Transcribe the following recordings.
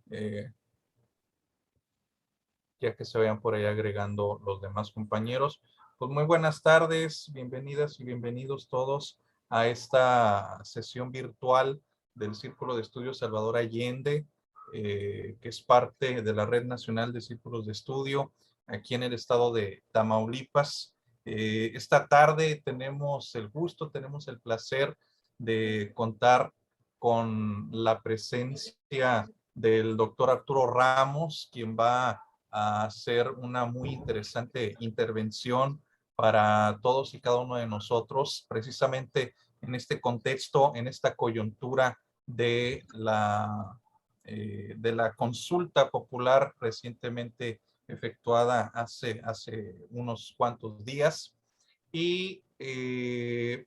eh, ya que se vayan por ahí agregando los demás compañeros. Pues muy buenas tardes, bienvenidas y bienvenidos todos a esta sesión virtual del Círculo de Estudios Salvador Allende, que es parte de la Red Nacional de Círculos de Estudio aquí en el estado de Tamaulipas. Esta tarde tenemos el gusto, tenemos el placer de contar con la presencia del doctor Arturo Ramos, quien va a hacer una muy interesante intervención para todos y cada uno de nosotros, precisamente en este contexto, en esta coyuntura de la consulta popular recientemente efectuada hace unos cuantos días. Y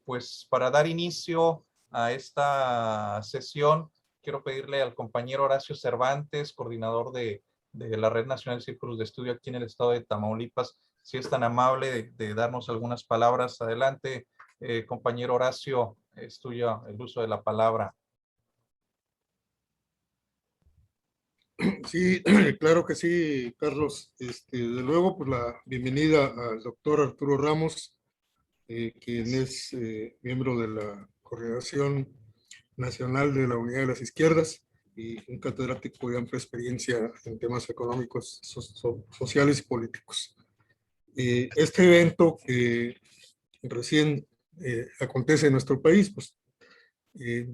pues para dar inicio a esta sesión, quiero pedirle al compañero Horacio Cervantes, coordinador de la Red Nacional de Círculos de Estudio aquí en el estado de Tamaulipas, si es tan amable de darnos algunas palabras. Adelante, compañero Horacio, es tuyo el uso de la palabra. Sí, claro que sí, Carlos. De luego, pues la bienvenida al doctor Arturo Ramos, quien es miembro de la Coordinación Nacional de la Unidad de las Izquierdas y un catedrático de amplia experiencia en temas económicos, sociales y políticos. Este evento que recién acontece en nuestro país, pues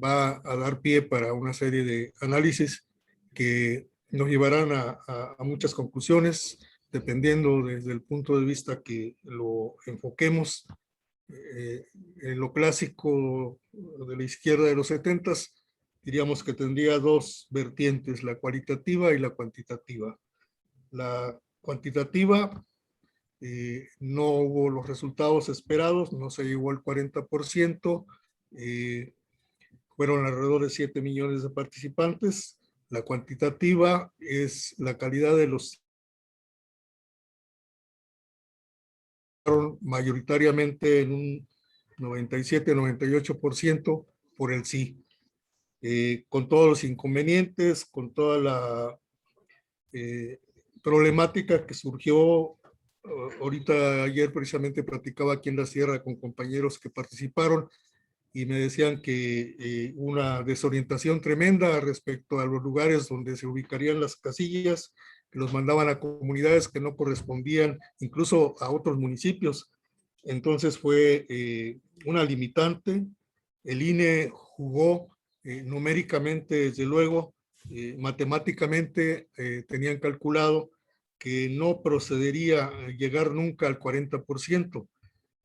va a dar pie para una serie de análisis que nos llevarán a muchas conclusiones, dependiendo desde el punto de vista que lo enfoquemos. En lo clásico de la izquierda de los 70s, diríamos que tendría dos vertientes, la cualitativa y la cuantitativa. La cuantitativa, no hubo los resultados esperados, no se llegó al 40%, fueron alrededor de 7 millones de participantes. La cuantitativa es la calidad de los mayoritariamente en un 97-98% por el sí. Con todos los inconvenientes, con toda la problemática que surgió. Ahorita ayer precisamente platicaba aquí en la sierra con compañeros que participaron y me decían que una desorientación tremenda respecto a los lugares donde se ubicarían las casillas, que los mandaban a comunidades que no correspondían, incluso a otros municipios. Entonces fue una limitante. El INE jugó numéricamente, desde luego, matemáticamente tenían calculado que no procedería a llegar nunca al 40%,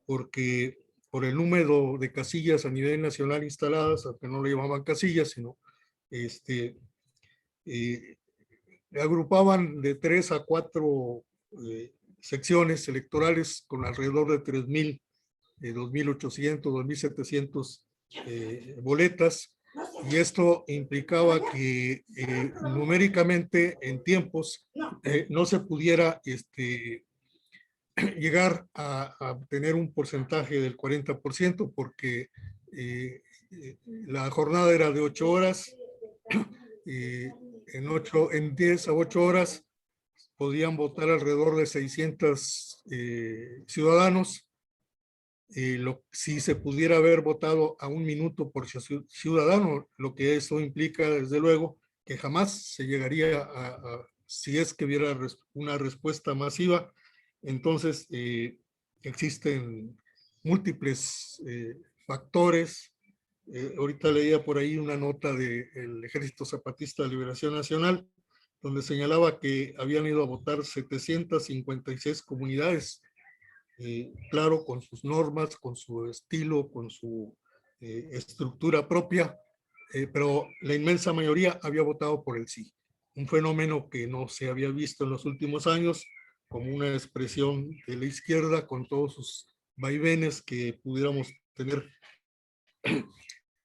porque por el número de casillas a nivel nacional instaladas, aunque no le llamaban casillas, sino agrupaban de 3 a 4 secciones electorales con alrededor de 3,000, 2,800, 2,700 boletas, y esto implicaba que numéricamente en tiempos no se pudiera llegar a tener un porcentaje del 40%, porque la jornada era de 8 horas, en 10 a 8 horas podían votar alrededor de 600 ciudadanos. Si se pudiera haber votado a 1 minuto por ciudadano, lo que eso implica, desde luego, que jamás se llegaría si es que hubiera una respuesta masiva. Entonces, existen múltiples factores. Ahorita leía por ahí una nota del Ejército Zapatista de Liberación Nacional, donde señalaba que habían ido a votar 756 comunidades, claro, con sus normas, con su estilo, con su estructura propia, pero la inmensa mayoría había votado por el sí. Un fenómeno que no se había visto en los últimos años, como una expresión de la izquierda con todos sus vaivenes que pudiéramos tener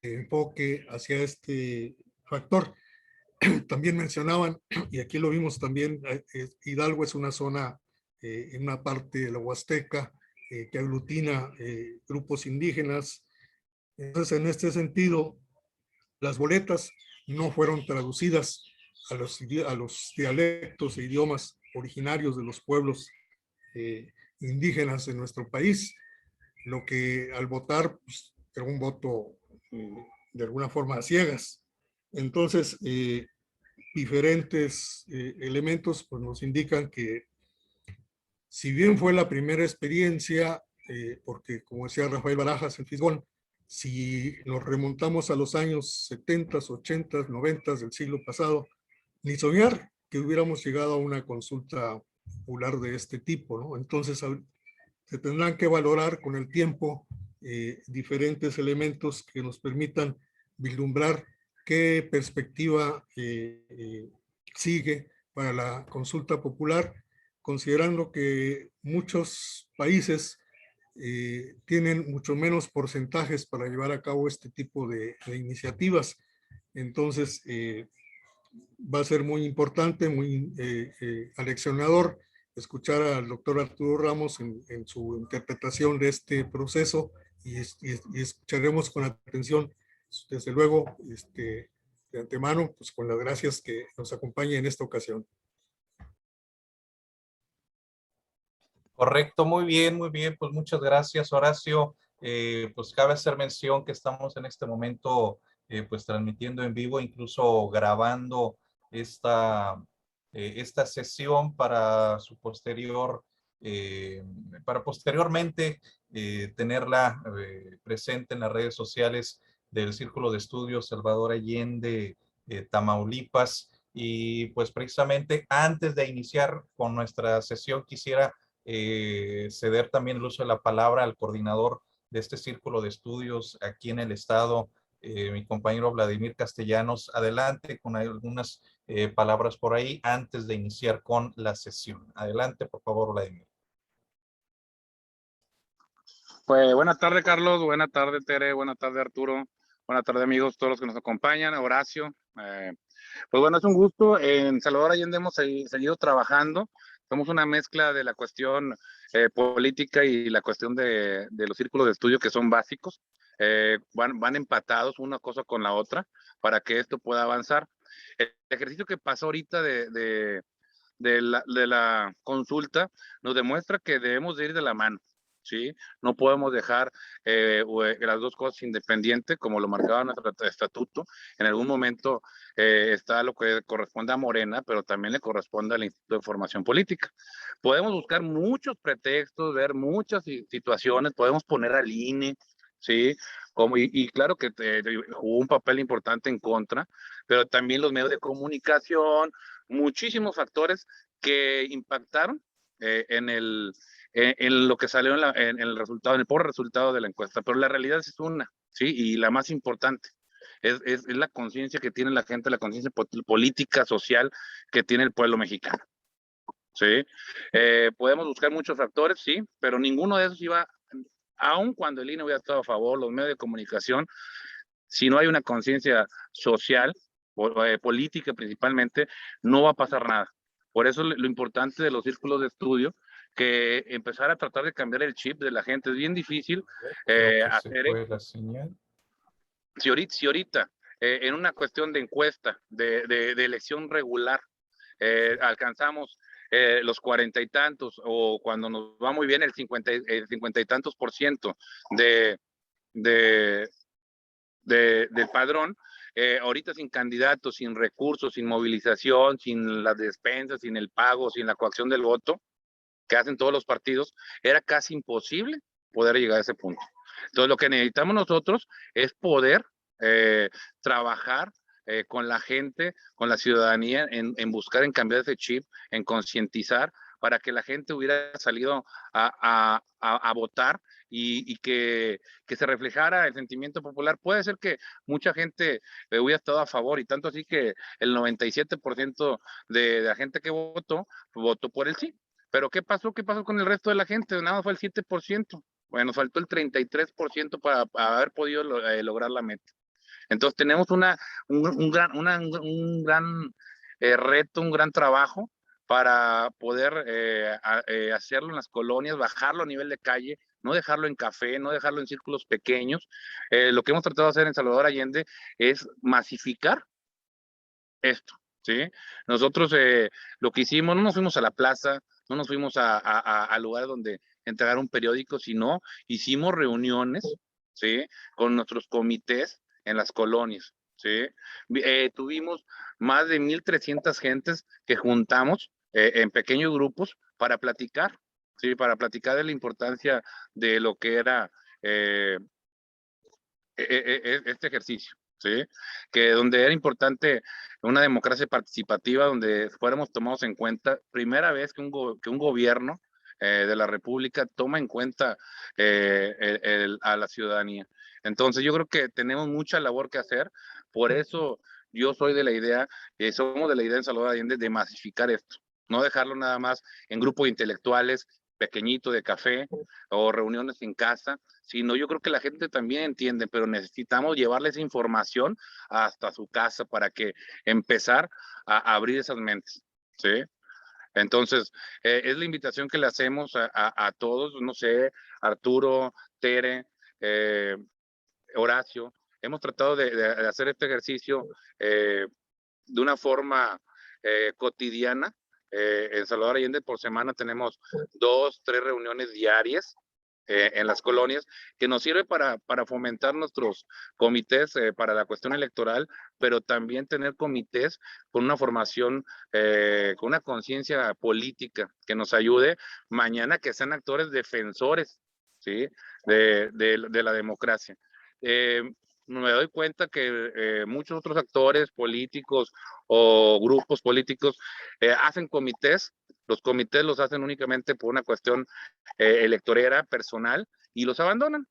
enfoque hacia este factor. También mencionaban, y aquí lo vimos también, Hidalgo es una zona, en una parte de la Huasteca, que aglutina grupos indígenas. Entonces, en este sentido, las boletas no fueron traducidas a los dialectos e idiomas originarios de los pueblos indígenas de nuestro país, lo que al votar pues, era un voto de alguna forma a ciegas. Entonces, diferentes elementos pues, nos indican que si bien fue la primera experiencia, porque como decía Rafael Barajas en Fisgón, si nos remontamos a los años 70, 80, 90 del siglo pasado, ni soñar que hubiéramos llegado a una consulta popular de este tipo, ¿no? Entonces se tendrán que valorar con el tiempo diferentes elementos que nos permitan vislumbrar qué perspectiva sigue para la consulta popular, considerando que muchos países tienen mucho menos porcentajes para llevar a cabo este tipo de iniciativas. Entonces, va a ser muy importante, muy aleccionador escuchar al doctor Arturo Ramos en su interpretación de este proceso y escucharemos con atención, desde luego, de antemano, pues con las gracias que nos acompañe en esta ocasión. Correcto, muy bien, pues muchas gracias, Horacio. Pues cabe hacer mención que estamos en este momento pues transmitiendo en vivo, incluso grabando esta sesión para su posterior, para posteriormente tenerla presente en las redes sociales del Círculo de Estudios Salvador Allende, Tamaulipas. Y pues precisamente antes de iniciar con nuestra sesión quisiera ceder también el uso de la palabra al coordinador de este círculo de estudios aquí en el estado, mi compañero Vladimir Castellanos. Adelante con algunas palabras por ahí antes de iniciar con la sesión. Adelante, por favor, Vladimir. Pues buenas tardes, Carlos, buenas tardes, Tere, buenas tardes, Arturo, buenas tardes, amigos, todos los que nos acompañan, Horacio. Pues bueno, es un gusto. En Salvador Allende hemos seguido trabajando. Somos una mezcla de la cuestión política y la cuestión de los círculos de estudio que son básicos. Van empatados una cosa con la otra para que esto pueda avanzar. El ejercicio que pasó ahorita de la consulta nos demuestra que debemos de ir de la mano. ¿Sí? No podemos dejar las dos cosas independientes, como lo marcaba nuestro estatuto. En algún momento está lo que corresponde a Morena, pero también le corresponde al Instituto de Formación Política. Podemos buscar muchos pretextos, ver muchas situaciones, podemos poner al INE, ¿sí? Y claro que jugó un papel importante en contra, pero también los medios de comunicación, muchísimos factores que impactaron en lo que salió en el resultado, en el pobre resultado de la encuesta. Pero la realidad es una, ¿sí? Y la más importante es la conciencia que tiene la gente, la conciencia política, social que tiene el pueblo mexicano, ¿sí? Podemos buscar muchos factores, sí, pero ninguno de esos iba, aun cuando el INE hubiera estado a favor, los medios de comunicación, si no hay una conciencia social, política principalmente, no va a pasar nada. Por eso lo importante de los círculos de estudio, que empezar a tratar de cambiar el chip de la gente es bien difícil hacer. Se fue la señal. Si ahorita en una cuestión de encuesta, de elección regular, alcanzamos los 40 y tantos, o cuando nos va muy bien el 50 y tantos % del padrón, ahorita sin candidatos, sin recursos, sin movilización, sin las despensas, sin el pago, sin la coacción del voto que hacen todos los partidos, era casi imposible poder llegar a ese punto. Entonces, lo que necesitamos nosotros es poder trabajar con la gente, con la ciudadanía, en buscar, en cambiar ese chip, en concientizar, para que la gente hubiera salido a votar y que se reflejara el sentimiento popular. Puede ser que mucha gente hubiera estado a favor, y tanto así que el 97% de la gente que votó por el sí. Pero ¿qué pasó? ¿Qué pasó con el resto de la gente? Nada, fue el 7%. Bueno, nos faltó el 33% para haber podido lograr la meta. Entonces tenemos un gran reto, un gran trabajo para poder hacerlo en las colonias, bajarlo a nivel de calle, no dejarlo en café, no dejarlo en círculos pequeños. Lo que hemos tratado de hacer en Salvador Allende es masificar esto, ¿sí? Nosotros lo que hicimos, no nos fuimos a la plaza, no nos fuimos a lugares donde entregar un periódico, sino hicimos reuniones, ¿sí? Con nuestros comités en las colonias, ¿sí? Tuvimos más de 1,300 gentes que juntamos en pequeños grupos para platicar, ¿sí? Para platicar de la importancia de lo que era este ejercicio, ¿sí? Que donde era importante una democracia participativa, donde fuéramos tomados en cuenta, primera vez que un gobierno de la República toma en cuenta a la ciudadanía. Entonces yo creo que tenemos mucha labor que hacer, por eso yo soy de la idea, somos de la idea en Salvador Allende de masificar esto, no dejarlo nada más en grupos intelectuales, pequeñito de café o reuniones en casa, sino yo creo que la gente también entiende, pero necesitamos llevarles información hasta su casa para que empezar a abrir esas mentes, ¿sí? Entonces, es la invitación que le hacemos a todos, no sé, Arturo, Tere, Horacio, hemos tratado de hacer este ejercicio de una forma cotidiana. En Salvador Allende por semana tenemos 2, 3 reuniones diarias en las colonias, que nos sirve para fomentar nuestros comités para la cuestión electoral, pero también tener comités con una formación, con una conciencia política que nos ayude mañana que sean actores defensores, ¿sí? de la democracia. Me doy cuenta que muchos otros actores políticos o grupos políticos hacen comités. Los comités los hacen únicamente por una cuestión electorera, personal, y los abandonan.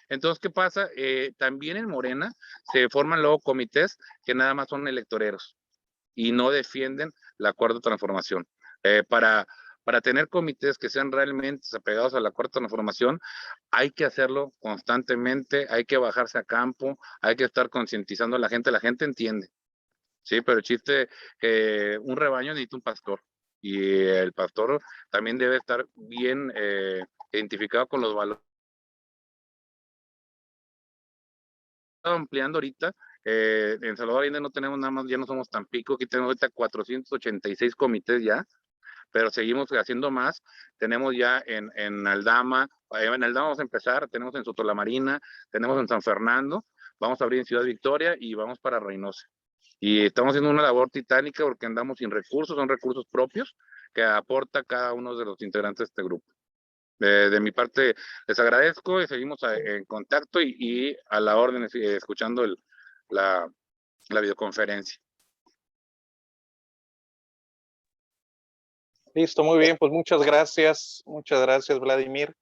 Entonces, ¿qué pasa? También en Morena se forman luego comités que nada más son electoreros y no defienden la cuarta transformación. Para tener comités que sean realmente apegados a la cuarta transformación, hay que hacerlo constantemente, hay que bajarse a campo, hay que estar concientizando a la gente entiende, ¿sí? Pero el chiste, un rebaño necesita un pastor, y el pastor también debe estar bien identificado con los valores. Ampliando ahorita, en Salvador Allende no tenemos nada más, ya no somos Tampico, aquí tenemos ahorita 486 comités ya, pero seguimos haciendo más. Tenemos ya en Aldama, en Aldama vamos a empezar, tenemos en Soto la Marina, tenemos en San Fernando, vamos a abrir en Ciudad Victoria y vamos para Reynosa. Y estamos haciendo una labor titánica porque andamos sin recursos, son recursos propios que aporta cada uno de los integrantes de este grupo. De mi parte, les agradezco y seguimos en contacto y a la orden, escuchando la videoconferencia. Listo, muy bien, pues muchas gracias, Vladimir.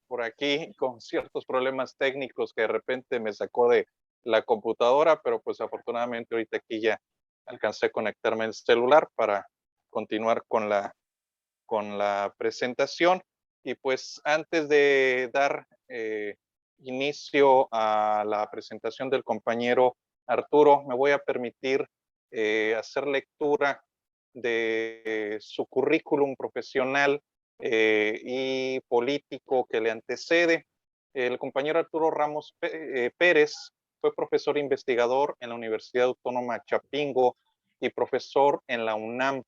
Por aquí con ciertos problemas técnicos que de repente me sacó de la computadora, pero pues afortunadamente ahorita aquí ya alcancé a conectarme el celular para continuar con la presentación. Y pues antes de dar inicio a la presentación del compañero Arturo, me voy a permitir hacer lectura de su currículum profesional y político que le antecede. El compañero Arturo Ramos Pérez fue profesor investigador en la Universidad Autónoma Chapingo y profesor en la UNAM.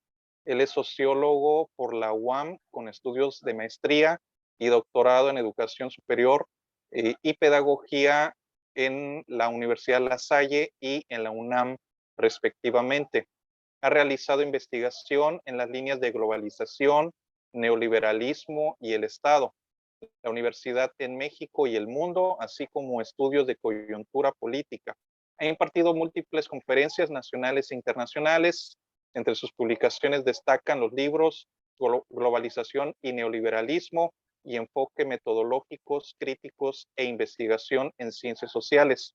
Él es sociólogo por la UAM con estudios de maestría y doctorado en educación superior y pedagogía en la Universidad La Salle y en la UNAM respectivamente. Ha realizado investigación en las líneas de globalización, neoliberalismo y el Estado, la universidad en México y el mundo, así como estudios de coyuntura política. Ha impartido múltiples conferencias nacionales e internacionales. Entre sus publicaciones destacan los libros Globalización y Neoliberalismo y Enfoque Metodológicos, Críticos e Investigación en Ciencias Sociales.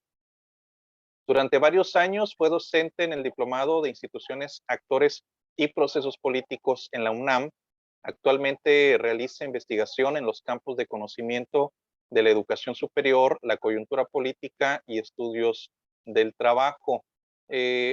Durante varios años fue docente en el Diplomado de Instituciones, Actores y Procesos Políticos en la UNAM. Actualmente realiza investigación en los campos de conocimiento de la educación superior, la coyuntura política y estudios del trabajo.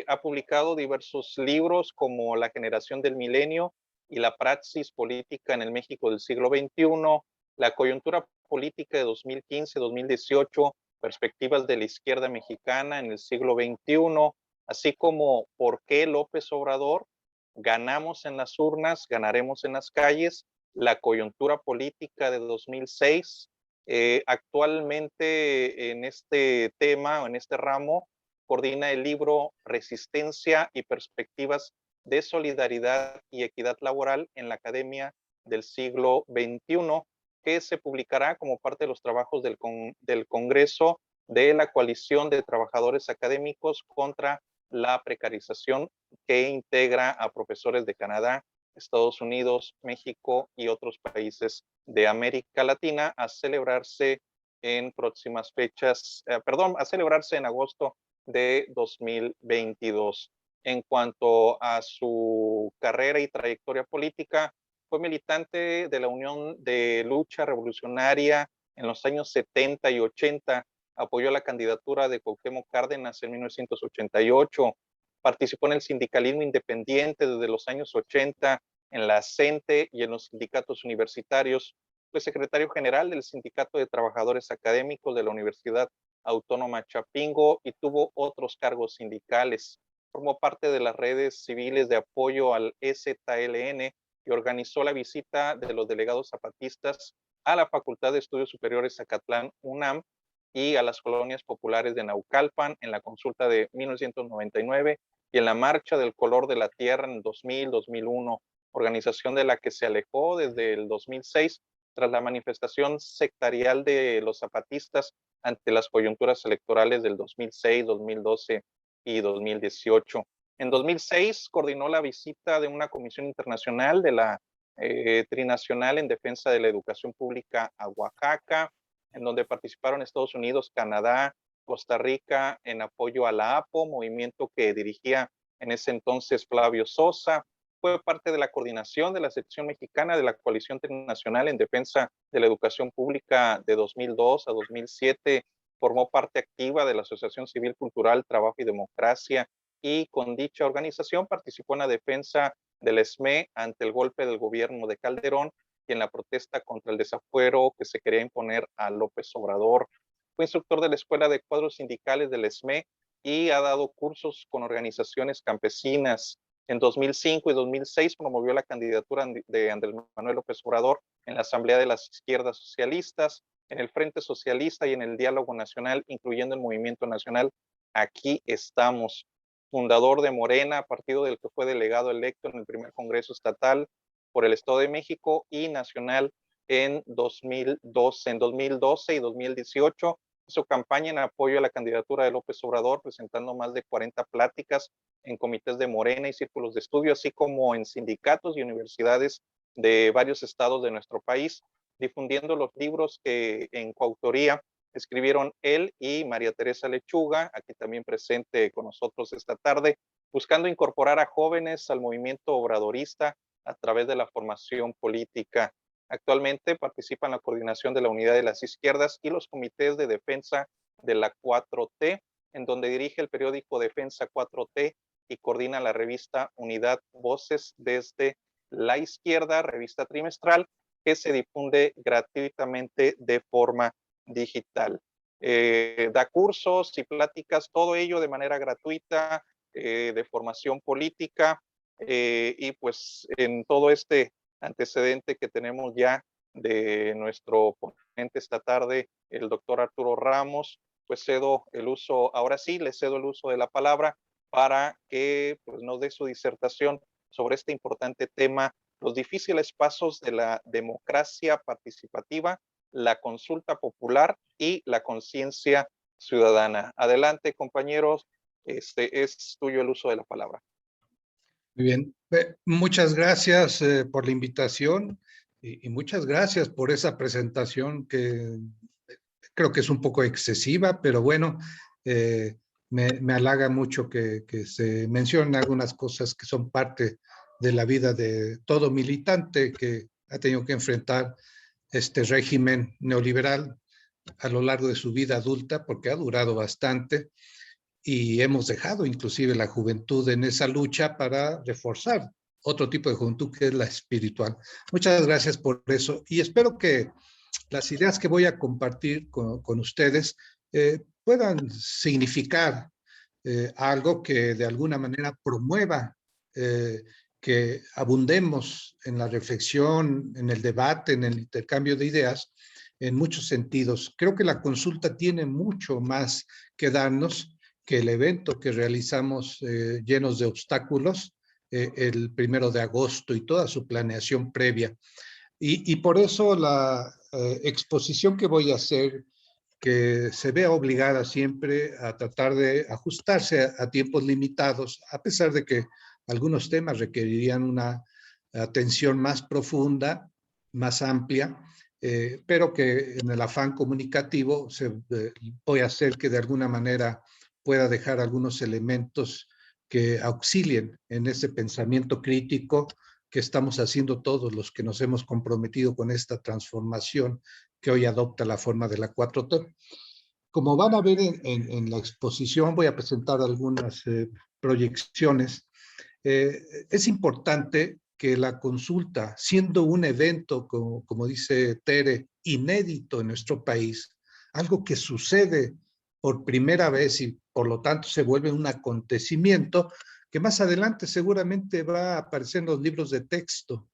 Ha publicado diversos libros como La generación del milenio y la praxis política en el México del siglo XXI, La coyuntura política de 2015-2018, Perspectivas de la izquierda mexicana en el siglo XXI, así como por qué López Obrador, ganamos en las urnas, ganaremos en las calles, la coyuntura política de 2006. Actualmente en este tema o en este ramo coordina el libro Resistencia y Perspectivas de Solidaridad y Equidad Laboral en la Academia del Siglo XXI, que se publicará como parte de los trabajos del Congreso de la Coalición de Trabajadores Académicos contra la Precarización, que integra a profesores de Canadá, Estados Unidos, México y otros países de América Latina, a celebrarse en próximas fechas, a celebrarse en agosto de 2022. En cuanto a su carrera y trayectoria política, fue militante de la Unión de Lucha Revolucionaria en los años 70 y 80, apoyó la candidatura de Cuauhtémoc Cárdenas en 1988, participó en el sindicalismo independiente desde los años 80, en la CENTE y en los sindicatos universitarios. Fue secretario general del Sindicato de Trabajadores Académicos de la Universidad Autónoma Chapingo y tuvo otros cargos sindicales. Formó parte de las redes civiles de apoyo al EZLN y organizó la visita de los delegados zapatistas a la Facultad de Estudios Superiores Zacatlán, UNAM, y a las colonias populares de Naucalpan en la consulta de 1999 y en la Marcha del Color de la Tierra en 2000-2001, organización de la que se alejó desde el 2006 tras la manifestación sectarial de los zapatistas ante las coyunturas electorales del 2006, 2012 y 2018. En 2006 coordinó la visita de una comisión internacional de la Trinacional en Defensa de la Educación Pública a Oaxaca, en donde participaron Estados Unidos, Canadá, Costa Rica, en apoyo a la APO, movimiento que dirigía en ese entonces Flavio Sosa. Fue parte de la coordinación de la sección mexicana de la Coalición Internacional en Defensa de la Educación Pública de 2002 a 2007. Formó parte activa de la Asociación Civil Cultural Trabajo y Democracia y con dicha organización participó en la defensa del ESME ante el golpe del gobierno de Calderón y en la protesta contra el desafuero que se quería imponer a López Obrador. Fue instructor de la Escuela de Cuadros Sindicales del ESME y ha dado cursos con organizaciones campesinas. En 2005 y 2006 promovió la candidatura de Andrés Manuel López Obrador en la Asamblea de las Izquierdas Socialistas, en el Frente Socialista y en el Diálogo Nacional, incluyendo el Movimiento Nacional Aquí Estamos. Fundador de Morena, partido del que fue delegado electo en el primer Congreso Estatal por el Estado de México y nacional en 2012 y 2018. Hizo campaña en apoyo a la candidatura de López Obrador, presentando más de 40 pláticas en comités de Morena y círculos de estudio, así como en sindicatos y universidades de varios estados de nuestro país, difundiendo los libros que en coautoría escribieron él y María Teresa Lechuga, aquí también presente con nosotros esta tarde, buscando incorporar a jóvenes al movimiento obradorista a través de la formación política. Actualmente participa en la coordinación de la Unidad de las Izquierdas y los comités de defensa de la 4T, en donde dirige el periódico Defensa 4T y coordina la revista Unidad Voces desde la Izquierda, revista trimestral que se difunde gratuitamente de forma digital. Da cursos y pláticas, todo ello de manera gratuita, de formación política, y pues en todo este antecedente que tenemos ya de nuestro ponente esta tarde, el doctor Arturo Ramos, pues cedo el uso, ahora sí, le cedo el uso de la palabra para que pues, nos dé su disertación sobre este importante tema, los difíciles pasos de la democracia participativa, la consulta popular y la conciencia ciudadana. Adelante, compañeros, es tuyo el uso de la palabra. Muy bien, muchas gracias por la invitación y muchas gracias por esa presentación que creo que es un poco excesiva, pero bueno, me halaga mucho que se mencionen algunas cosas que son parte de la vida de todo militante que ha tenido que enfrentar este régimen neoliberal a lo largo de su vida adulta, porque ha durado bastante. Y hemos dejado inclusive la juventud en esa lucha para reforzar otro tipo de juventud que es la espiritual. Muchas gracias por eso y espero que las ideas que voy a compartir con ustedes puedan significar algo que de alguna manera promueva que abundemos en la reflexión, en el debate, en el intercambio de ideas, en muchos sentidos. Creo que la consulta tiene mucho más que darnos que el evento que realizamos llenos de obstáculos el 1 de agosto y toda su planeación previa. Y por eso la exposición que voy a hacer, que se vea obligada siempre a tratar de ajustarse a tiempos limitados, a pesar de que algunos temas requerirían una atención más profunda, más amplia, pero que en el afán comunicativo voy a hacer que de alguna manera pueda dejar algunos elementos que auxilien en ese pensamiento crítico que estamos haciendo todos los que nos hemos comprometido con esta transformación que hoy adopta la forma de la 4T. Como van a ver en la exposición, voy a presentar algunas proyecciones. Es importante que la consulta, siendo un evento, como dice Tere, inédito en nuestro país, algo que sucede por primera vez y por lo tanto se vuelve un acontecimiento que más adelante seguramente va a aparecer en los libros de texto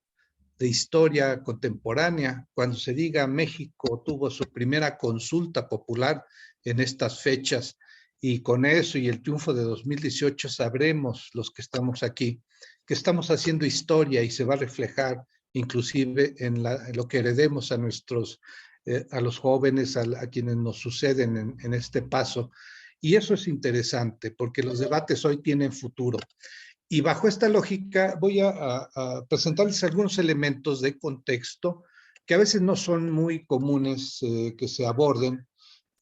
de historia contemporánea, cuando se diga México tuvo su primera consulta popular en estas fechas, y con eso y el triunfo de 2018 sabremos los que estamos aquí que estamos haciendo historia y se va a reflejar inclusive en lo que heredemos a a los jóvenes, a quienes nos suceden en este paso. Y eso es interesante porque los debates hoy tienen futuro. Y bajo esta lógica voy a presentarles algunos elementos de contexto que a veces no son muy comunes que se aborden,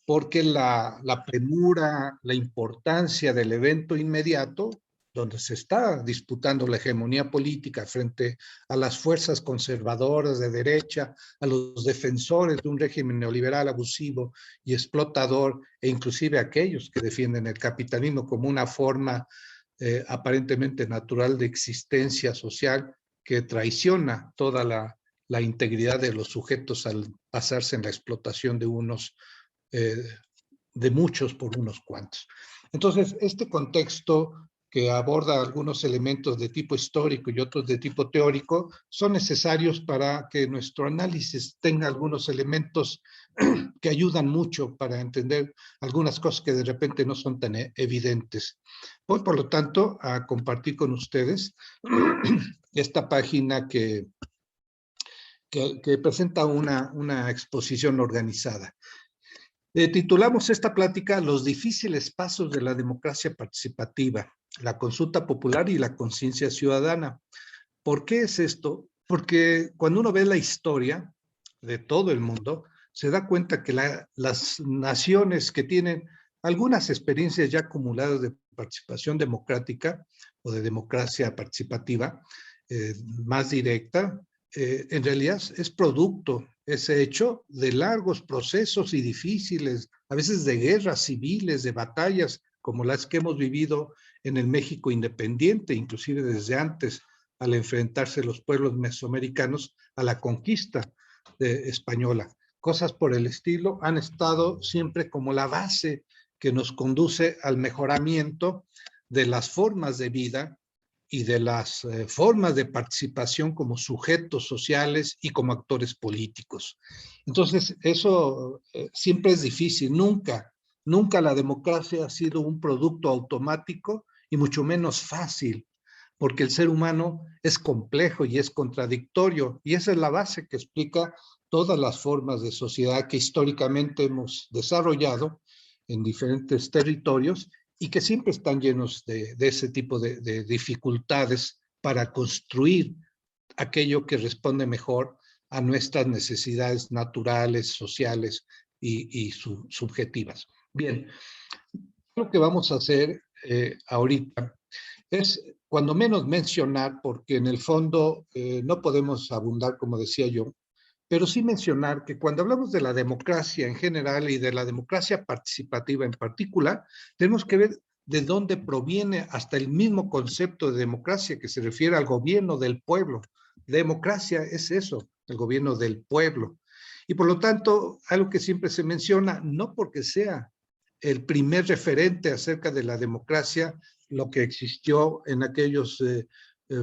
porque la premura, la importancia del evento inmediato, donde se está disputando la hegemonía política frente a las fuerzas conservadoras de derecha, a los defensores de un régimen neoliberal abusivo y explotador, e inclusive a aquellos que defienden el capitalismo como una forma aparentemente natural de existencia social que traiciona toda la integridad de los sujetos al basarse en la explotación de de muchos por unos cuantos. Entonces, este contexto que aborda algunos elementos de tipo histórico y otros de tipo teórico son necesarios para que nuestro análisis tenga algunos elementos que ayudan mucho para entender algunas cosas que de repente no son tan evidentes. Voy, por lo tanto, a compartir con ustedes esta página que presenta una exposición organizada. Titulamos esta plática Los difíciles pasos de la democracia participativa, la consulta popular y la conciencia ciudadana. ¿Por qué es esto? Porque cuando uno ve la historia de todo el mundo, se da cuenta que las naciones que tienen algunas experiencias ya acumuladas de participación democrática o de democracia participativa más directa, en realidad es producto, ese hecho de largos procesos y difíciles, a veces de guerras civiles, de batallas como las que hemos vivido en el México independiente, inclusive desde antes, al enfrentarse los pueblos mesoamericanos a la conquista española. Cosas por el estilo han estado siempre como la base que nos conduce al mejoramiento de las formas de vida y de las formas de participación como sujetos sociales y como actores políticos. Entonces, eso siempre es difícil. Nunca la democracia ha sido un producto automático y mucho menos fácil, porque el ser humano es complejo y es contradictorio, y esa es la base que explica todas las formas de sociedad que históricamente hemos desarrollado en diferentes territorios y que siempre están llenos de ese tipo de dificultades para construir aquello que responde mejor a nuestras necesidades naturales, sociales y subjetivas. Bien, lo que vamos a hacer ahorita es cuando menos mencionar, porque en el fondo no podemos abundar, como decía yo, pero sí mencionar que cuando hablamos de la democracia en general y de la democracia participativa en particular, tenemos que ver de dónde proviene hasta el mismo concepto de democracia que se refiere al gobierno del pueblo. Democracia es eso, el gobierno del pueblo. Y por lo tanto, algo que siempre se menciona, no porque sea el primer referente acerca de la democracia, lo que existió en aquellos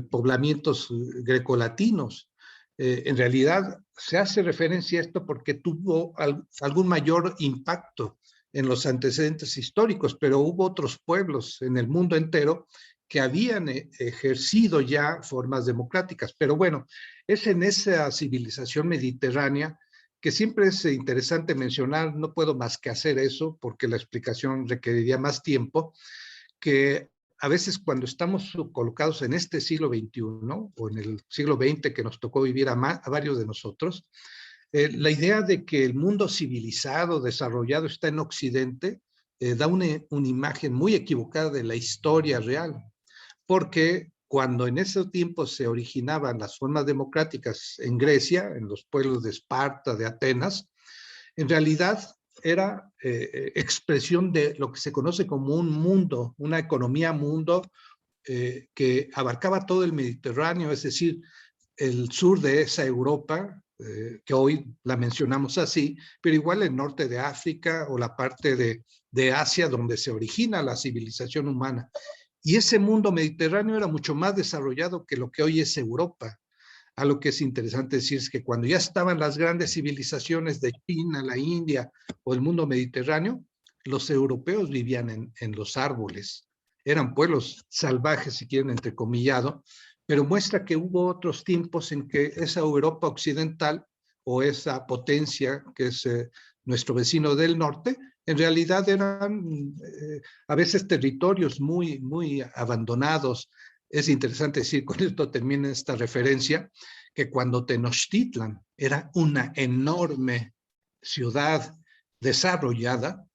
poblamientos grecolatinos. En realidad se hace referencia a esto porque tuvo algún mayor impacto en los antecedentes históricos, pero hubo otros pueblos en el mundo entero que habían ejercido ya formas democráticas. Pero bueno, es en esa civilización mediterránea que siempre es interesante mencionar, no puedo más que hacer eso porque la explicación requeriría más tiempo, que a veces cuando estamos colocados en este siglo XXI o en el siglo XX que nos tocó vivir a varios de nosotros, la idea de que el mundo civilizado, desarrollado está en Occidente, da una imagen muy equivocada de la historia real, porque cuando en ese tiempo se originaban las formas democráticas en Grecia, en los pueblos de Esparta, de Atenas, en realidad era expresión de lo que se conoce como un mundo, una economía mundo que abarcaba todo el Mediterráneo, es decir, el sur de esa Europa, que hoy la mencionamos así, pero igual el norte de África o la parte de Asia donde se origina la civilización humana. Y ese mundo mediterráneo era mucho más desarrollado que lo que hoy es Europa. A lo que es interesante decir es que cuando ya estaban las grandes civilizaciones de China, la India o el mundo mediterráneo, los europeos vivían en los árboles. Eran pueblos salvajes, si quieren, entrecomillado, pero muestra que hubo otros tiempos en que esa Europa occidental o esa potencia que es nuestro vecino del norte, en realidad eran a veces territorios muy, muy abandonados. Es interesante decir, con esto termina esta referencia, que cuando Tenochtitlan era una enorme ciudad desarrollada,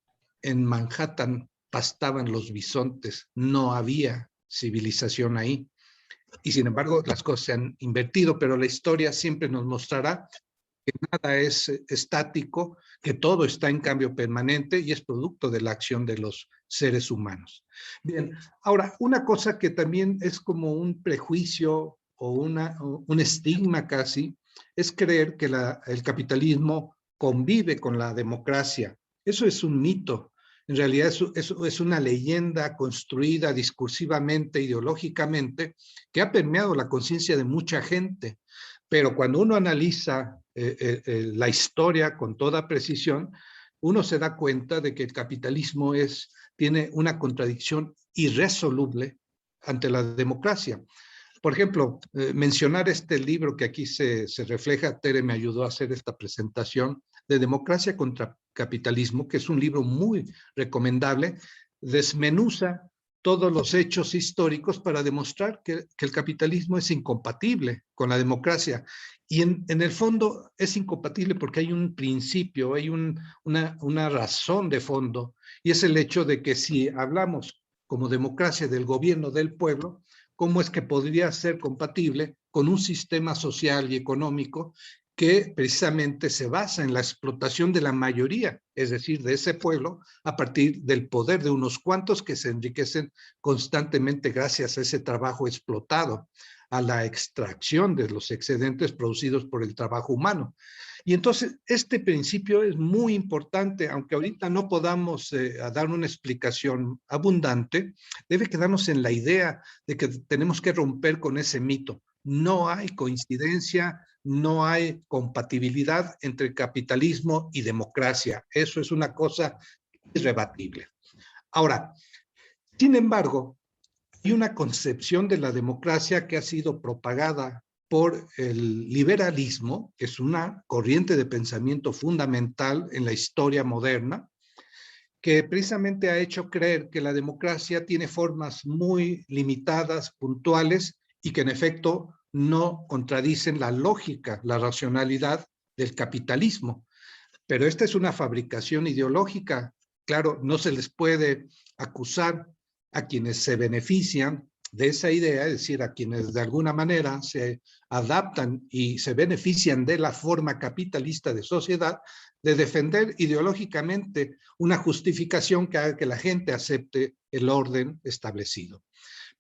en Manhattan pastaban los bisontes, no había civilización ahí. Y sin embargo, las cosas se han invertido, pero la historia siempre nos mostrará que nada es estático, que todo está en cambio permanente y es producto de la acción de los seres humanos. Bien, ahora, una cosa que también es como un prejuicio o un estigma casi, es creer que el capitalismo convive con la democracia. Eso es un mito. En realidad eso es una leyenda construida discursivamente, ideológicamente, que ha permeado la conciencia de mucha gente. Pero cuando uno analiza la historia con toda precisión, uno se da cuenta de que el capitalismo tiene una contradicción irresoluble ante la democracia. Por ejemplo, mencionar este libro que aquí se refleja, Tere me ayudó a hacer esta presentación, de Democracia contra Capitalismo, que es un libro muy recomendable, desmenuza todos los hechos históricos para demostrar que el capitalismo es incompatible con la democracia. Y en el fondo es incompatible porque hay un principio, hay una razón de fondo, y es el hecho de que si hablamos como democracia del gobierno del pueblo, ¿cómo es que podría ser compatible con un sistema social y económico que precisamente se basa en la explotación de la mayoría, es decir, de ese pueblo, a partir del poder de unos cuantos que se enriquecen constantemente gracias a ese trabajo explotado, a la extracción de los excedentes producidos por el trabajo humano? Y entonces este principio es muy importante, aunque ahorita no podamos dar una explicación abundante, debe quedarnos en la idea de que tenemos que romper con ese mito. No hay coincidencia, no hay compatibilidad entre capitalismo y democracia. Eso es una cosa irrebatible. Ahora, sin embargo, hay una concepción de la democracia que ha sido propagada por el liberalismo, que es una corriente de pensamiento fundamental en la historia moderna, que precisamente ha hecho creer que la democracia tiene formas muy limitadas, puntuales, y que en efecto no contradicen la lógica, la racionalidad del capitalismo. Pero esta es una fabricación ideológica. Claro, no se les puede acusar a quienes se benefician de esa idea, es decir, a quienes de alguna manera se adaptan y se benefician de la forma capitalista de sociedad, de defender ideológicamente una justificación que haga que la gente acepte el orden establecido.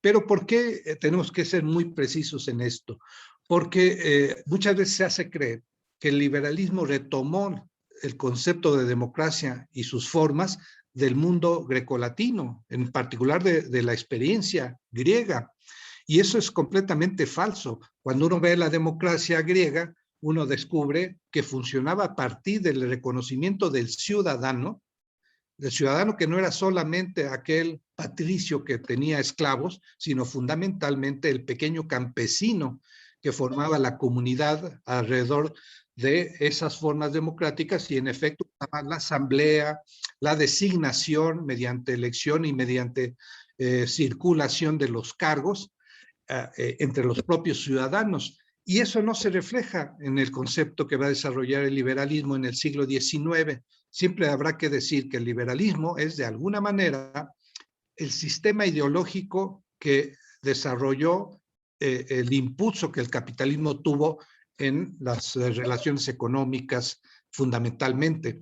Pero ¿por qué tenemos que ser muy precisos en esto? Porque muchas veces se hace creer que el liberalismo retomó el concepto de democracia y sus formas del mundo grecolatino, en particular de la experiencia griega. Y eso es completamente falso. Cuando uno ve la democracia griega, uno descubre que funcionaba a partir del reconocimiento del ciudadano que no era solamente aquel patricio que tenía esclavos, sino fundamentalmente el pequeño campesino que formaba la comunidad alrededor de esas formas democráticas y en efecto la asamblea, la designación mediante elección y mediante circulación de los cargos entre los propios ciudadanos. Y eso no se refleja en el concepto que va a desarrollar el liberalismo en el siglo XIX. Siempre habrá que decir que el liberalismo es de alguna manera el sistema ideológico que desarrolló el impulso que el capitalismo tuvo en las relaciones económicas fundamentalmente.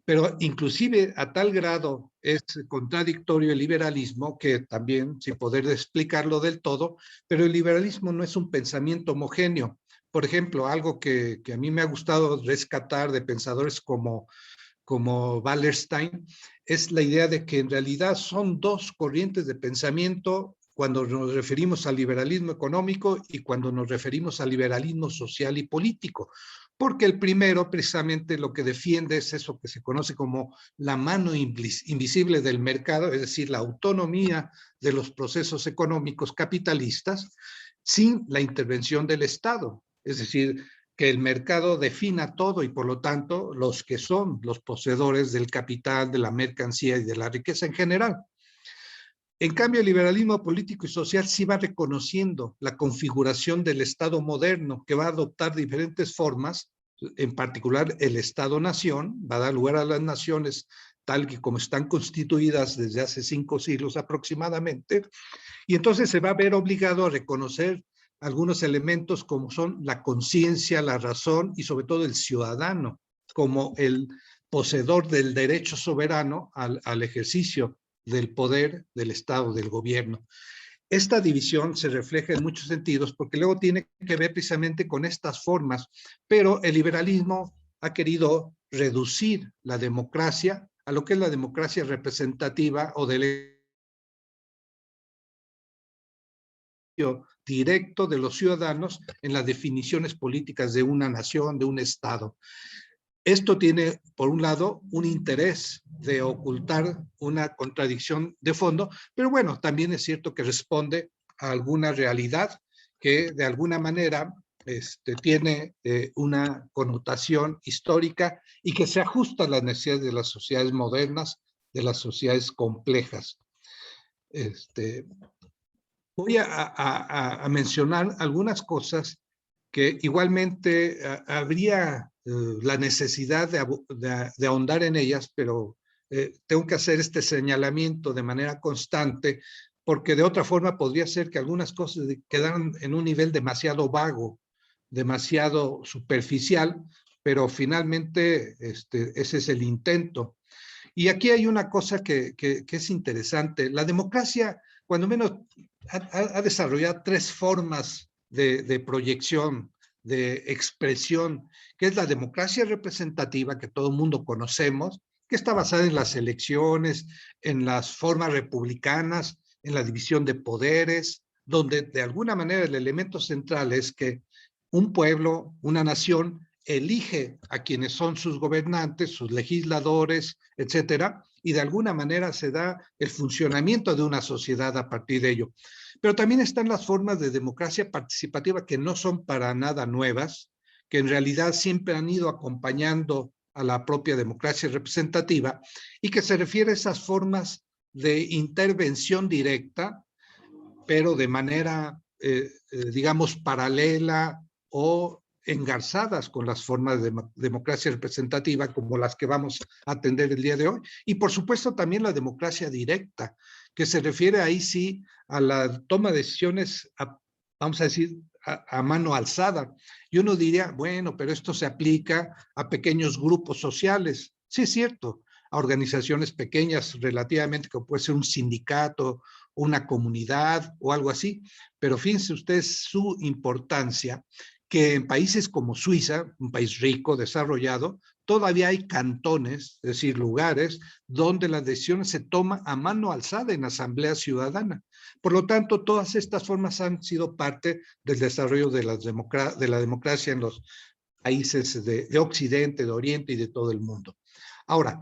Pero inclusive a tal grado es contradictorio el liberalismo que también, sin poder explicarlo del todo, pero el liberalismo no es un pensamiento homogéneo. Por ejemplo, algo que a mí me ha gustado rescatar de pensadores como Wallerstein es la idea de que en realidad son dos corrientes de pensamiento cuando nos referimos al liberalismo económico y cuando nos referimos al liberalismo social y político. Porque el primero precisamente lo que defiende es eso que se conoce como la mano invisible del mercado, es decir, la autonomía de los procesos económicos capitalistas sin la intervención del Estado. Es decir, que el mercado defina todo y por lo tanto los que son los poseedores del capital, de la mercancía y de la riqueza en general. En cambio, el liberalismo político y social sí va reconociendo la configuración del Estado moderno, que va a adoptar diferentes formas, en particular el Estado-nación, va a dar lugar a las naciones tal que como están constituidas desde hace 5 siglos aproximadamente, y entonces se va a ver obligado a reconocer algunos elementos como son la conciencia, la razón y sobre todo el ciudadano, como el poseedor del derecho soberano al ejercicio del poder del Estado, del gobierno. Esta división se refleja en muchos sentidos porque luego tiene que ver precisamente con estas formas, pero el liberalismo ha querido reducir la democracia a lo que es la democracia representativa o del directo de los ciudadanos en las definiciones políticas de una nación, de un Estado. Esto tiene, por un lado, un interés de ocultar una contradicción de fondo, pero bueno, también es cierto que responde a alguna realidad que de alguna manera tiene una connotación histórica y que se ajusta a las necesidades de las sociedades modernas, de las sociedades complejas. Voy a mencionar algunas cosas que igualmente habría la necesidad de ahondar en ellas, pero tengo que hacer este señalamiento de manera constante, porque de otra forma podría ser que algunas cosas quedaran en un nivel demasiado vago, demasiado superficial, pero finalmente ese es el intento. Y aquí hay una cosa que es interesante. La democracia, cuando menos, ha desarrollado 3 formas de proyección, de expresión, que es la democracia representativa, que todo el mundo conocemos, que está basada en las elecciones, en las formas republicanas, en la división de poderes, donde de alguna manera el elemento central es que un pueblo, una nación, elige a quienes son sus gobernantes, sus legisladores, etcétera, y de alguna manera se da el funcionamiento de una sociedad a partir de ello. Pero también están las formas de democracia participativa que no son para nada nuevas, que en realidad siempre han ido acompañando a la propia democracia representativa y que se refiere a esas formas de intervención directa, pero de manera, digamos, paralela o engarzadas con las formas de democracia representativa como las que vamos a atender el día de hoy. Y por supuesto también la democracia directa, que se refiere ahí sí a la toma de decisiones, vamos a decir, a mano alzada. Y uno diría, bueno, pero esto se aplica a pequeños grupos sociales. Sí, es cierto, a organizaciones pequeñas relativamente, como puede ser un sindicato, una comunidad o algo así, pero fíjense ustedes su importancia, que en países como Suiza, un país rico, desarrollado, todavía hay cantones, es decir, lugares donde las decisiones se toman a mano alzada en asamblea ciudadana. Por lo tanto, todas estas formas han sido parte del desarrollo de la democracia en los países de Occidente, de Oriente y de todo el mundo. Ahora,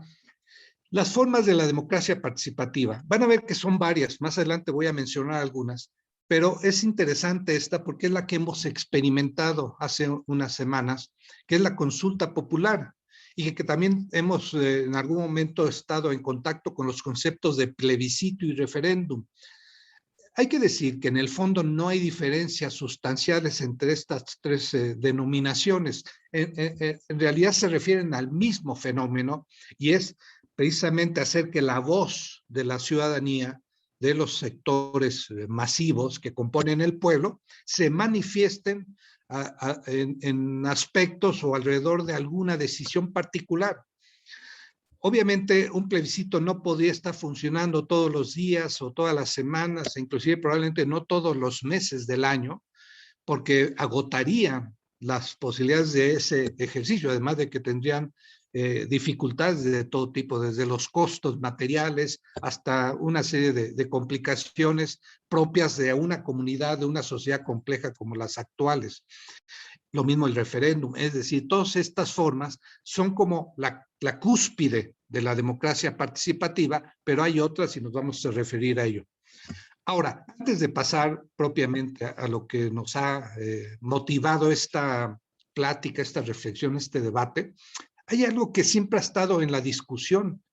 las formas de la democracia participativa, van a ver que son varias, más adelante voy a mencionar algunas, pero es interesante esta porque es la que hemos experimentado hace unas semanas, que es la consulta popular, y que también hemos en algún momento estado en contacto con los conceptos de plebiscito y referéndum. Hay que decir que en el fondo no hay diferencias sustanciales entre estas tres denominaciones. En realidad se refieren al mismo fenómeno y es precisamente hacer que la voz de la ciudadanía, de los sectores masivos que componen el pueblo, se manifiesten en aspectos o alrededor de alguna decisión particular. Obviamente un plebiscito no podría estar funcionando todos los días o todas las semanas, inclusive probablemente no todos los meses del año, porque agotaría las posibilidades de ese ejercicio, además de que tendrían dificultades de todo tipo, desde los costos materiales hasta una serie de complicaciones propias de una comunidad, de una sociedad compleja como las actuales. Lo mismo el referéndum, es decir, todas estas formas son como la cúspide de la democracia participativa, pero hay otras y nos vamos a referir a ello. Ahora, antes de pasar propiamente a lo que nos ha motivado esta plática, esta reflexión, este debate, hay algo que siempre ha estado en la discusión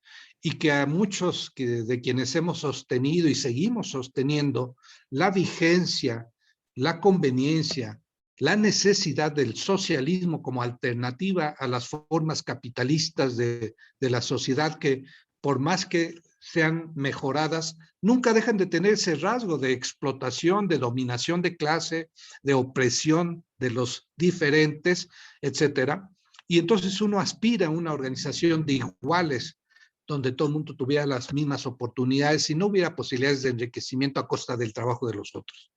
y que a muchos de quienes hemos sostenido y seguimos sosteniendo la vigencia, la conveniencia, la necesidad del socialismo como alternativa a las formas capitalistas de la sociedad que, por más que sean mejoradas, nunca dejan de tener ese rasgo de explotación, de dominación de clase, de opresión de los diferentes, etcétera. Y entonces uno aspira a una organización de iguales, donde todo el mundo tuviera las mismas oportunidades y no hubiera posibilidades de enriquecimiento a costa del trabajo de los otros.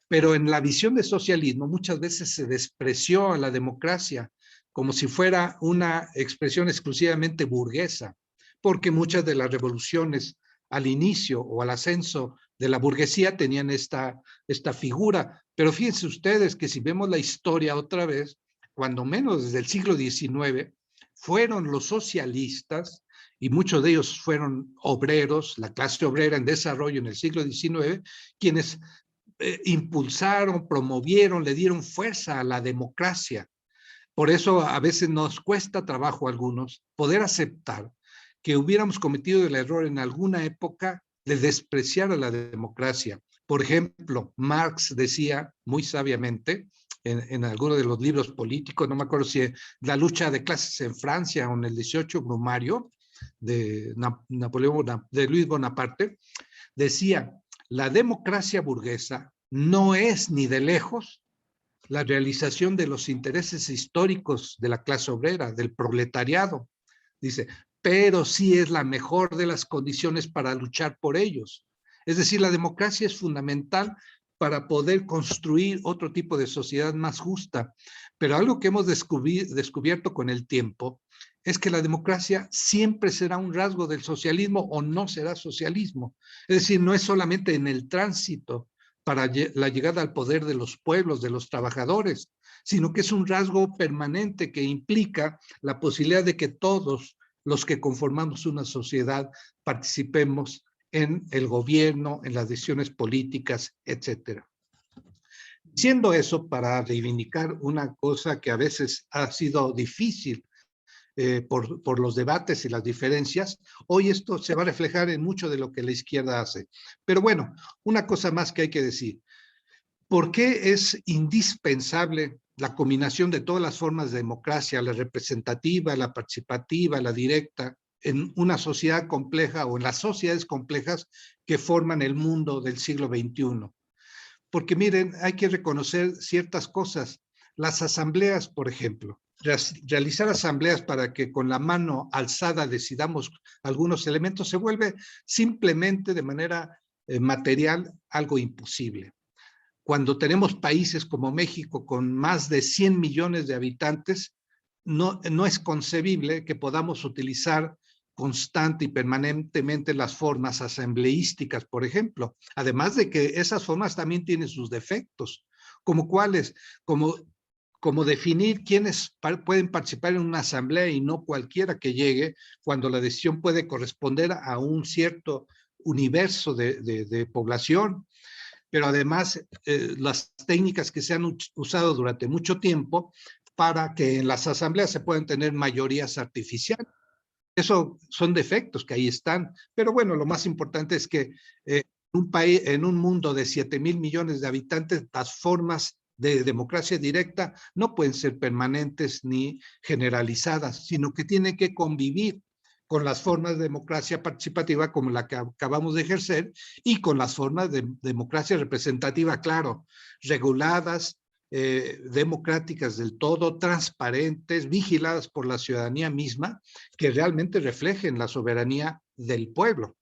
Pero en la visión de socialismo muchas veces se despreció a la democracia como si fuera una expresión exclusivamente burguesa, porque muchas de las revoluciones al inicio o al ascenso de la burguesía tenían esta figura. Pero fíjense ustedes que si vemos la historia otra vez, cuando menos desde el siglo XIX, fueron los socialistas, y muchos de ellos fueron obreros, la clase obrera en desarrollo en el siglo XIX, quienes impulsaron, promovieron, le dieron fuerza a la democracia. Por eso a veces nos cuesta trabajo a algunos poder aceptar que hubiéramos cometido el error en alguna época de despreciar a la democracia. Por ejemplo, Marx decía muy sabiamente en alguno de los libros políticos, no me acuerdo si la lucha de clases en Francia o en el 18 Brumario de Luis Bonaparte, decía, la democracia burguesa no es ni de lejos la realización de los intereses históricos de la clase obrera, del proletariado. Dice, pero sí es la mejor de las condiciones para luchar por ellos. Es decir, la democracia es fundamental para poder construir otro tipo de sociedad más justa. Pero algo que hemos descubierto con el tiempo es que la democracia siempre será un rasgo del socialismo o no será socialismo. Es decir, no es solamente en el tránsito para la llegada al poder de los pueblos, de los trabajadores, sino que es un rasgo permanente que implica la posibilidad de que todos los que conformamos una sociedad participemos en el gobierno, en las decisiones políticas, etcétera. Siendo eso, para reivindicar una cosa que a veces ha sido difícil por los debates y las diferencias, hoy esto se va a reflejar en mucho de lo que la izquierda hace. Pero bueno, una cosa más que hay que decir. ¿Por qué es indispensable la combinación de todas las formas de democracia, la representativa, la participativa, la directa, en una sociedad compleja o en las sociedades complejas que forman el mundo del siglo XXI? Porque miren, hay que reconocer ciertas cosas. Las asambleas, por ejemplo, realizar asambleas para que con la mano alzada decidamos algunos elementos se vuelve simplemente de manera material algo imposible. Cuando tenemos países como México con más de 100 millones de habitantes, no es concebible que podamos utilizar constante y permanentemente las formas asambleísticas, por ejemplo. Además de que esas formas también tienen sus defectos, como cuáles, como definir quiénes pueden participar en una asamblea y no cualquiera que llegue, cuando la decisión puede corresponder a un cierto universo de población. Pero además las técnicas que se han usado durante mucho tiempo para que en las asambleas se puedan tener mayorías artificiales. Eso son defectos que ahí están, pero bueno, lo más importante es que en un mundo de 7,000 millones de habitantes, las formas de democracia directa no pueden ser permanentes ni generalizadas, sino que tienen que convivir con las formas de democracia participativa como la que acabamos de ejercer y con las formas de democracia representativa, claro, reguladas, democráticas del todo, transparentes, vigiladas por la ciudadanía misma, que realmente reflejen la soberanía del pueblo,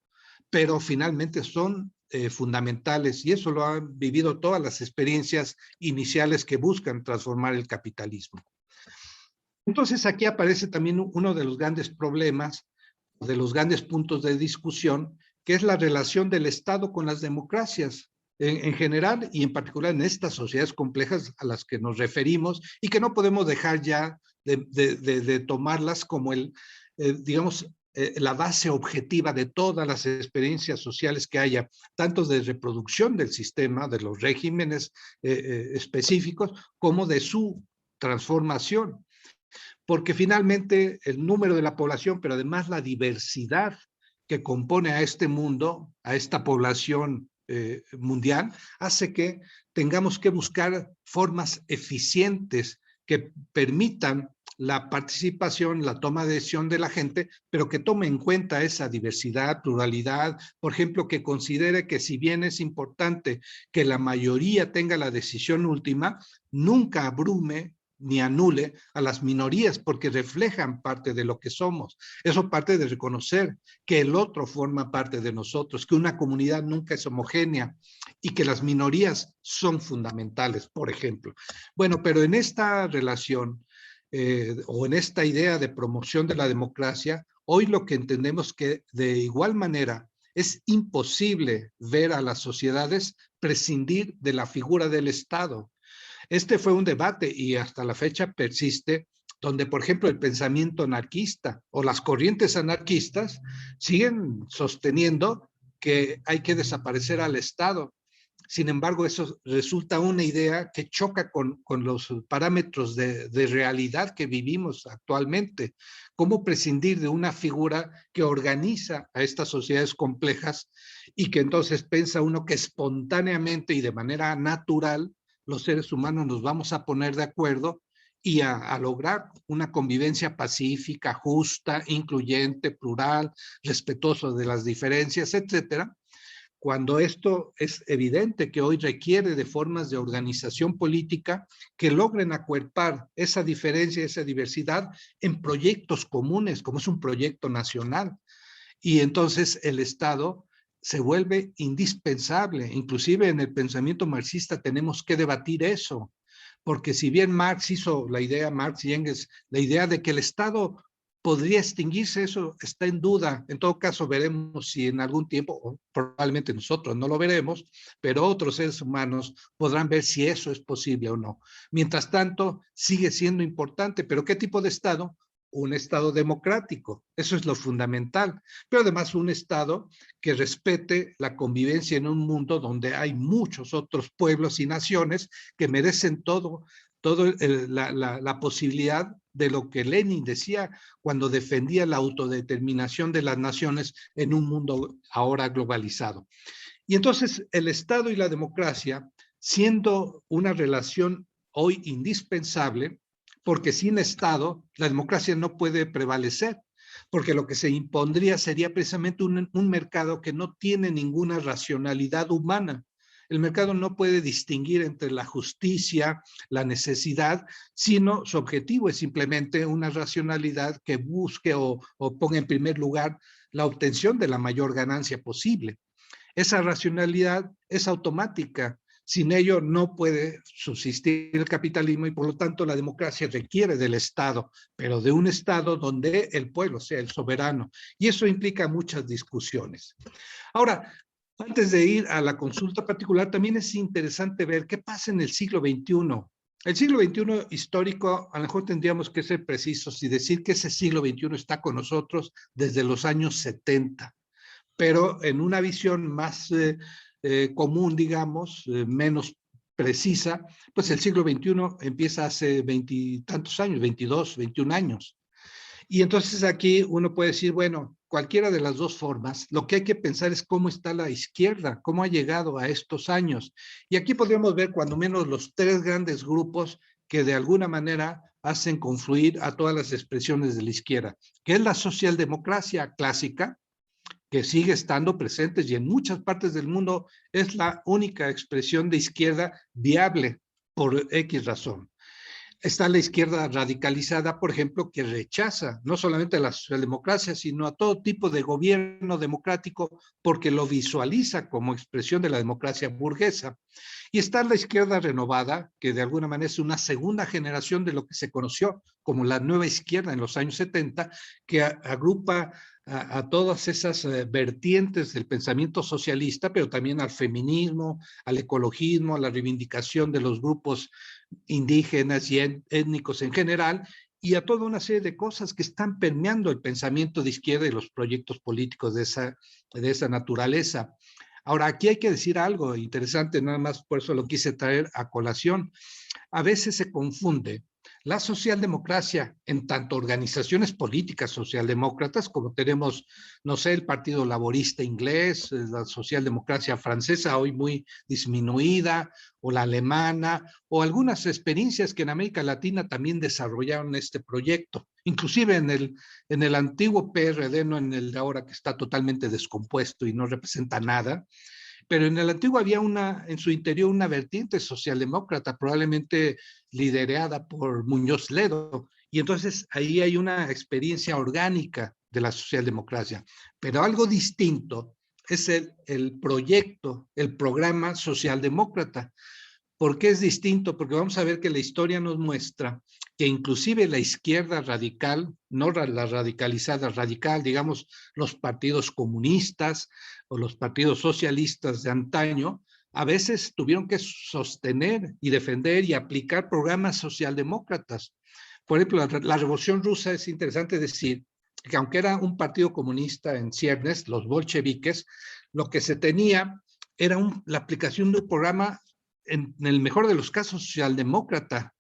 pero finalmente son fundamentales y eso lo han vivido todas las experiencias iniciales que buscan transformar el capitalismo. Entonces aquí aparece también uno de los grandes problemas, de los grandes puntos de discusión, que es la relación del Estado con las democracias en general y en particular en estas sociedades complejas a las que nos referimos y que no podemos dejar ya de tomarlas como digamos, la base objetiva de todas las experiencias sociales que haya, tanto de reproducción del sistema, de los regímenes específicos, como de su transformación. Porque finalmente el número de la población, pero además la diversidad que compone a este mundo, a esta población mundial, hace que tengamos que buscar formas eficientes que permitan la participación, la toma de decisión de la gente, pero que tome en cuenta esa diversidad, pluralidad, por ejemplo, que considere que si bien es importante que la mayoría tenga la decisión última, nunca abrume ni anule a las minorías porque reflejan parte de lo que somos. Eso parte de reconocer que el otro forma parte de nosotros, que una comunidad nunca es homogénea y que las minorías son fundamentales, por ejemplo. Bueno, pero en esta relación o en esta idea de promoción de la democracia, hoy lo que entendemos que de igual manera es imposible ver a las sociedades prescindir de la figura del Estado. Este fue un debate y hasta la fecha persiste, donde, por ejemplo, el pensamiento anarquista o las corrientes anarquistas siguen sosteniendo que hay que desaparecer al Estado. Sin embargo, eso resulta una idea que choca con los parámetros de realidad que vivimos actualmente. ¿Cómo prescindir de una figura que organiza a estas sociedades complejas y que entonces piensa uno que espontáneamente y de manera natural los seres humanos nos vamos a poner de acuerdo y a lograr una convivencia pacífica, justa, incluyente, plural, respetuoso de las diferencias, etcétera? Cuando esto es evidente que hoy requiere de formas de organización política que logren acuerpar esa diferencia, esa diversidad en proyectos comunes, como es un proyecto nacional. Y entonces el Estado se vuelve indispensable. Inclusive en el pensamiento marxista tenemos que debatir eso, porque si bien Marx hizo la idea, Marx y Engels, la idea de que el Estado podría extinguirse, eso está en duda. En todo caso, veremos si en algún tiempo, o probablemente nosotros no lo veremos, pero otros seres humanos podrán ver si eso es posible o no. Mientras tanto, sigue siendo importante, pero ¿qué tipo de Estado? Un Estado democrático, eso es lo fundamental, pero además un Estado que respete la convivencia en un mundo donde hay muchos otros pueblos y naciones que merecen la posibilidad de lo que Lenin decía cuando defendía la autodeterminación de las naciones en un mundo ahora globalizado. Y entonces el Estado y la democracia, siendo una relación hoy indispensable, porque sin Estado la democracia no puede prevalecer, porque lo que se impondría sería precisamente un mercado que no tiene ninguna racionalidad humana. El mercado no puede distinguir entre la justicia, la necesidad, sino su objetivo es simplemente una racionalidad que busque o ponga en primer lugar la obtención de la mayor ganancia posible. Esa racionalidad es automática. Sin ello no puede subsistir el capitalismo y por lo tanto la democracia requiere del Estado, pero de un Estado donde el pueblo sea el soberano. Y eso implica muchas discusiones. Ahora, antes de ir a la consulta particular, también es interesante ver qué pasa en el siglo XXI. El siglo XXI histórico, a lo mejor tendríamos que ser precisos y decir que ese siglo XXI está con nosotros desde los años 70, pero en una visión más común, digamos, menos precisa, pues el siglo XXI empieza hace 20 y tantos años, 22, 21 años. Y entonces aquí uno puede decir, bueno, cualquiera de las dos formas, lo que hay que pensar es cómo está la izquierda, cómo ha llegado a estos años. Y aquí podríamos ver cuando menos los tres grandes grupos que de alguna manera hacen confluir a todas las expresiones de la izquierda, que es la socialdemocracia clásica, que sigue estando presentes y en muchas partes del mundo es la única expresión de izquierda viable por X razón. Está la izquierda radicalizada, por ejemplo, que rechaza no solamente a la socialdemocracia, sino a todo tipo de gobierno democrático porque lo visualiza como expresión de la democracia burguesa. Y está la izquierda renovada, que de alguna manera es una segunda generación de lo que se conoció como la nueva izquierda en los años 70, que agrupa a todas esas vertientes del pensamiento socialista, pero también al feminismo, al ecologismo, a la reivindicación de los grupos indígenas y étnicos en general, y a toda una serie de cosas que están permeando el pensamiento de izquierda y los proyectos políticos de esa naturaleza. Ahora, aquí hay que decir algo interesante, nada más por eso lo quise traer a colación. A veces se confunde la socialdemocracia en tanto organizaciones políticas socialdemócratas, como tenemos, no sé, el Partido Laborista inglés, la socialdemocracia francesa, hoy muy disminuida, o la alemana, o algunas experiencias que en América Latina también desarrollaron este proyecto, inclusive en el antiguo PRD, no en el de ahora que está totalmente descompuesto y no representa nada, pero en el antiguo había en su interior una vertiente socialdemócrata, probablemente liderada por Muñoz Ledo, y entonces ahí hay una experiencia orgánica de la socialdemocracia. Pero algo distinto es el proyecto, el programa socialdemócrata. ¿Por qué es distinto? Porque vamos a ver que la historia nos muestra que inclusive la izquierda radical, no la radicalizada, radical, digamos, los partidos comunistas o los partidos socialistas de antaño, a veces tuvieron que sostener y defender y aplicar programas socialdemócratas. Por ejemplo, la Revolución Rusa, es interesante decir que aunque era un partido comunista en ciernes, los bolcheviques, lo que se tenía era la aplicación de un programa, en el mejor de los casos, socialdemócrata,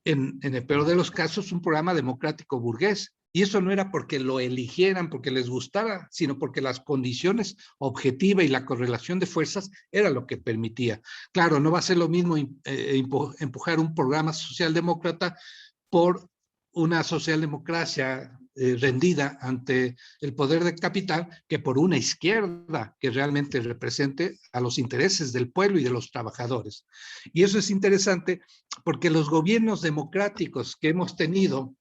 en el peor de los casos, un programa democrático burgués. Y eso no era porque lo eligieran, porque les gustara, sino porque las condiciones objetivas y la correlación de fuerzas era lo que permitía. Claro, no va a ser lo mismo empujar un programa socialdemócrata por una socialdemocracia rendida ante el poder del capital que por una izquierda que realmente represente a los intereses del pueblo y de los trabajadores. Y eso es interesante porque los gobiernos democráticos que hemos tenido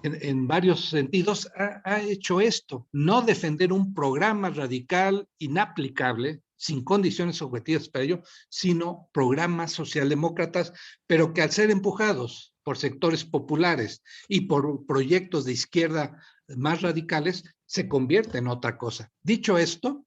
en varios sentidos ha hecho esto, no defender un programa radical inaplicable sin condiciones objetivas para ello, sino programas socialdemócratas, pero que al ser empujados por sectores populares y por proyectos de izquierda más radicales, se convierte en otra cosa. Dicho esto,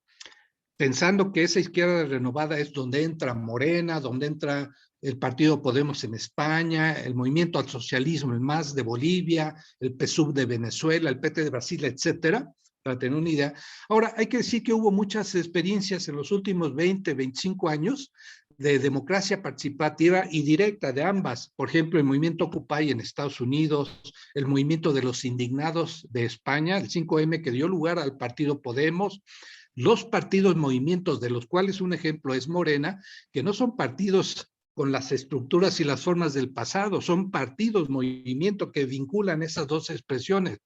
pensando que esa izquierda renovada es donde entra Morena, donde entra el Partido Podemos en España, el Movimiento al Socialismo, el MAS de Bolivia, el PSUV de Venezuela, el PT de Brasil, etcétera, para tener una idea. Ahora, hay que decir que hubo muchas experiencias en los últimos 20, 25 años de democracia participativa y directa de ambas. Por ejemplo, el movimiento Occupy en Estados Unidos, el movimiento de los indignados de España, el 5M, que dio lugar al Partido Podemos, los partidos movimientos, de los cuales un ejemplo es Morena, que no son partidos con las estructuras y las formas del pasado, son partidos, movimiento que vinculan esas dos expresiones.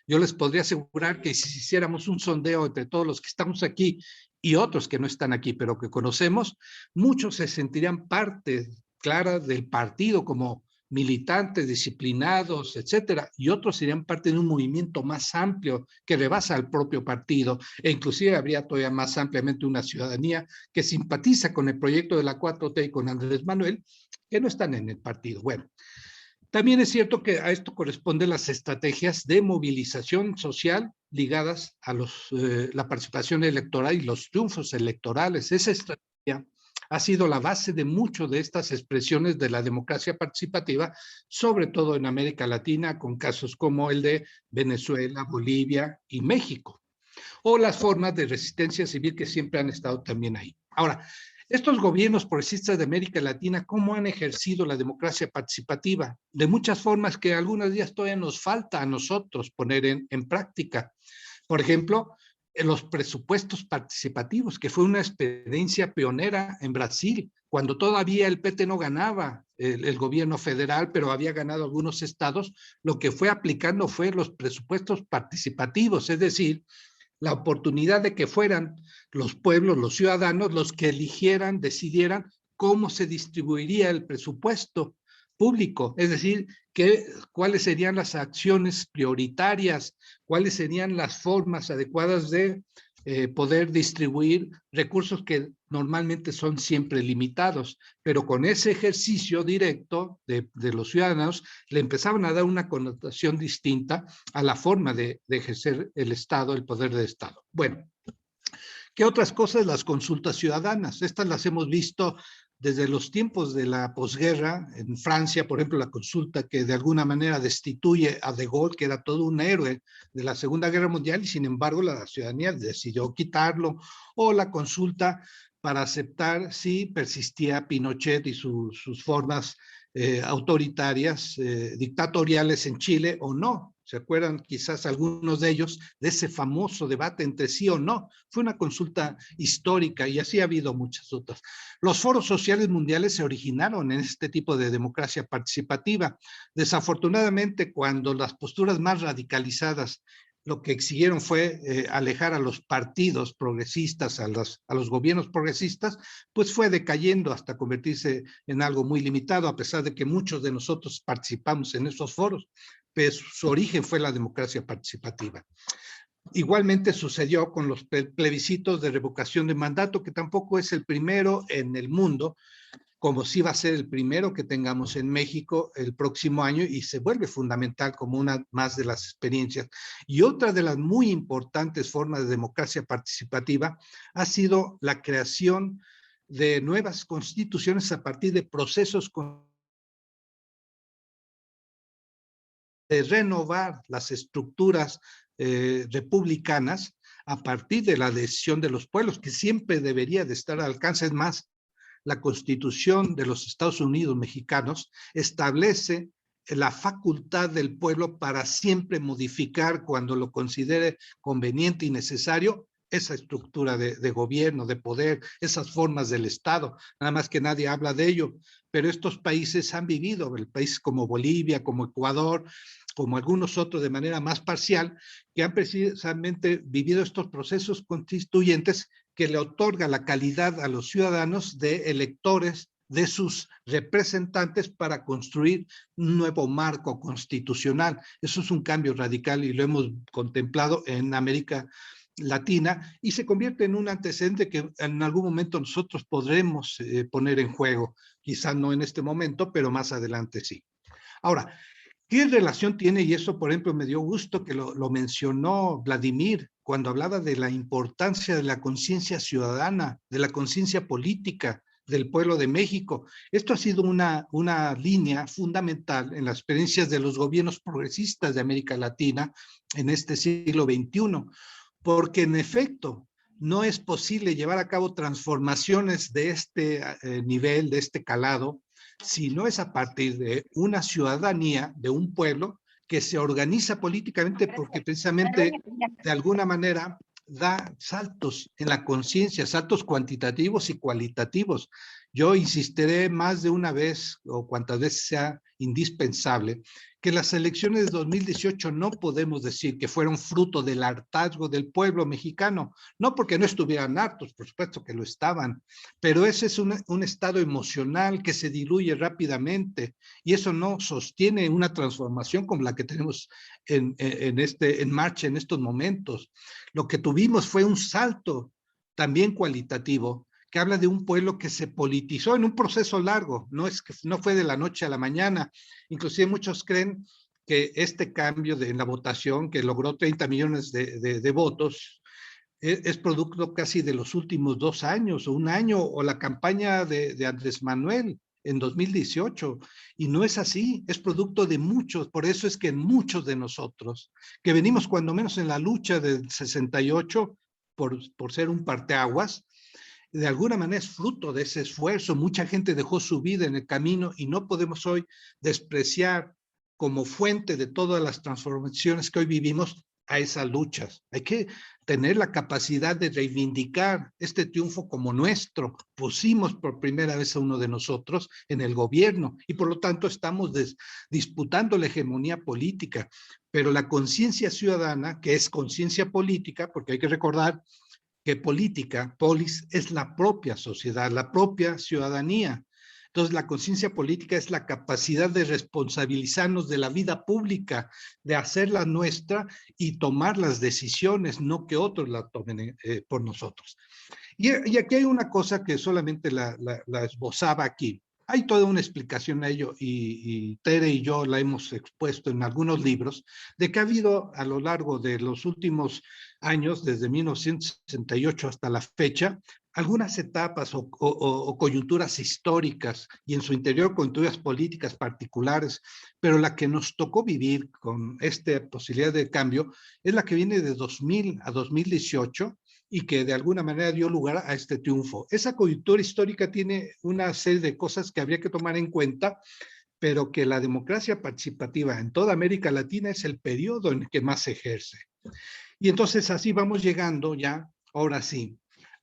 Yo les podría asegurar que si hiciéramos un sondeo entre todos los que estamos aquí y otros que no están aquí, pero que conocemos, muchos se sentirían parte clara del partido como militantes, disciplinados, etcétera, y otros serían parte de un movimiento más amplio que rebasa al propio partido, e inclusive habría todavía más ampliamente una ciudadanía que simpatiza con el proyecto de la 4T y con Andrés Manuel, que no están en el partido. Bueno, también es cierto que a esto corresponden las estrategias de movilización social ligadas a la participación electoral y los triunfos electorales. Esa estrategia ha sido la base de muchas de estas expresiones de la democracia participativa, sobre todo en América Latina, con casos como el de Venezuela, Bolivia y México, o las formas de resistencia civil que siempre han estado también ahí. Ahora, estos gobiernos progresistas de América Latina, ¿cómo han ejercido la democracia participativa? De muchas formas que algunos días todavía nos falta a nosotros poner en práctica. Por ejemplo, los presupuestos participativos, que fue una experiencia pionera en Brasil, cuando todavía el PT no ganaba el gobierno federal, pero había ganado algunos estados, lo que fue aplicando fue los presupuestos participativos, es decir, la oportunidad de que fueran los pueblos, los ciudadanos, los que eligieran, decidieran cómo se distribuiría el presupuesto público, es decir, cuáles serían las acciones prioritarias, cuáles serían las formas adecuadas de poder distribuir recursos que normalmente son siempre limitados, pero con ese ejercicio directo de los ciudadanos le empezaban a dar una connotación distinta a la forma de ejercer el Estado, el poder del Estado. Bueno, ¿qué otras cosas? Las consultas ciudadanas. Estas las hemos visto desde los tiempos de la posguerra. En Francia, por ejemplo, la consulta que de alguna manera destituye a De Gaulle, que era todo un héroe de la Segunda Guerra Mundial, y sin embargo la ciudadanía decidió quitarlo, o la consulta para aceptar si persistía Pinochet y sus formas autoritarias, dictatoriales en Chile o no. ¿Se acuerdan quizás algunos de ellos de ese famoso debate entre sí o no? Fue una consulta histórica y así ha habido muchas otras. Los foros sociales mundiales se originaron en este tipo de democracia participativa. Desafortunadamente, cuando las posturas más radicalizadas lo que exigieron fue alejar a los partidos progresistas, a los gobiernos progresistas, pues fue decayendo hasta convertirse en algo muy limitado, a pesar de que muchos de nosotros participamos en esos foros, pues su origen fue la democracia participativa. Igualmente sucedió con los plebiscitos de revocación de mandato, que tampoco es el primero en el mundo, como sí va a ser el primero que tengamos en México el próximo año, y se vuelve fundamental como una más de las experiencias. Y otra de las muy importantes formas de democracia participativa ha sido la creación de nuevas constituciones a partir de procesos de renovar las estructuras republicanas a partir de la decisión de los pueblos, que siempre debería de estar al alcance. Es más, la Constitución de los Estados Unidos mexicanos establece la facultad del pueblo para siempre modificar, cuando lo considere conveniente y necesario, esa estructura de gobierno, de poder, esas formas del Estado. Nada más que nadie habla de ello, pero estos países han vivido, el país como Bolivia, como Ecuador, como algunos otros de manera más parcial, que han precisamente vivido estos procesos constituyentes que le otorga la calidad a los ciudadanos de electores de sus representantes para construir un nuevo marco constitucional. Eso es un cambio radical y lo hemos contemplado en América Latina, y se convierte en un antecedente que en algún momento nosotros podremos poner en juego, quizás no en este momento, pero más adelante sí. Ahora, ¿qué relación tiene? Y eso, por ejemplo, me dio gusto que lo mencionó Vladimir cuando hablaba de la importancia de la conciencia ciudadana, de la conciencia política del pueblo de México. Esto ha sido una línea fundamental en las experiencias de los gobiernos progresistas de América Latina en este siglo XXI, porque en efecto no es posible llevar a cabo transformaciones de este nivel, de este calado, si no es a partir de una ciudadanía, de un pueblo que se organiza políticamente, porque precisamente de alguna manera da saltos en la conciencia, saltos cuantitativos y cualitativos. Yo insistiré más de una vez o cuantas veces sea indispensable que las elecciones de 2018 no podemos decir que fueron fruto del hartazgo del pueblo mexicano, no porque no estuvieran hartos, por supuesto que lo estaban, pero ese es un estado emocional que se diluye rápidamente y eso no sostiene una transformación como la que tenemos en marcha en estos momentos. Lo que tuvimos fue un salto también cualitativo que habla de un pueblo que se politizó en un proceso largo, no fue de la noche a la mañana. Inclusive muchos creen que este cambio en la votación, que logró 30 millones de votos, es producto casi de los últimos 2 años o un año, o la campaña de Andrés Manuel en 2018, y no es así, es producto de muchos. Por eso es que muchos de nosotros, que venimos cuando menos en la lucha del 68, por ser un parteaguas, de alguna manera es fruto de ese esfuerzo. Mucha gente dejó su vida en el camino y no podemos hoy despreciar como fuente de todas las transformaciones que hoy vivimos a esas luchas. Hay que tener la capacidad de reivindicar este triunfo como nuestro. Pusimos por primera vez a uno de nosotros en el gobierno y por lo tanto estamos disputando la hegemonía política. Pero la conciencia ciudadana, que es conciencia política, porque hay que recordar que política, polis, es la propia sociedad, la propia ciudadanía. Entonces, la conciencia política es la capacidad de responsabilizarnos de la vida pública, de hacerla nuestra y tomar las decisiones, no que otros la tomen por nosotros. Y aquí hay una cosa que solamente la esbozaba aquí. Hay toda una explicación a ello y Tere y yo la hemos expuesto en algunos libros, de que ha habido a lo largo de los últimos años, desde 1968 hasta la fecha, algunas etapas o coyunturas históricas y en su interior coyunturas políticas particulares, pero la que nos tocó vivir con esta posibilidad de cambio es la que viene de 2000 a 2018 y que de alguna manera dio lugar a este triunfo. Esa coyuntura histórica tiene una serie de cosas que habría que tomar en cuenta, pero que la democracia participativa en toda América Latina es el periodo en el que más se ejerce. Y entonces así vamos llegando ya, ahora sí,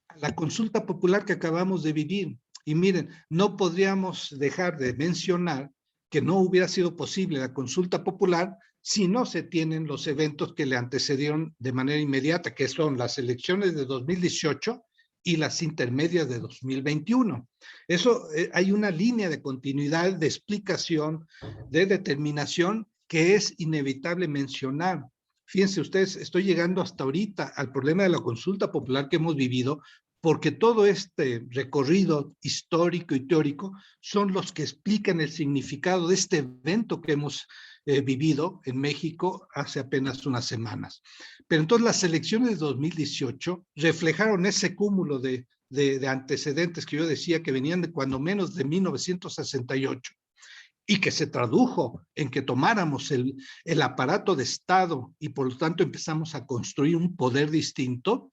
a la consulta popular que acabamos de vivir. Y miren, no podríamos dejar de mencionar que no hubiera sido posible la consulta popular si no se tienen los eventos que le antecedieron de manera inmediata, que son las elecciones de 2018 y las intermedias de 2021. Eso, hay una línea de continuidad, de explicación, de determinación que es inevitable mencionar. Fíjense ustedes, estoy llegando hasta ahorita al problema de la consulta popular que hemos vivido, porque todo este recorrido histórico y teórico son los que explican el significado de este evento que hemos vivido en México hace apenas unas semanas. Pero entonces las elecciones de 2018 reflejaron ese cúmulo de antecedentes que yo decía que venían de cuando menos de 1968 y que se tradujo en que tomáramos el aparato de Estado y por lo tanto empezamos a construir un poder distinto.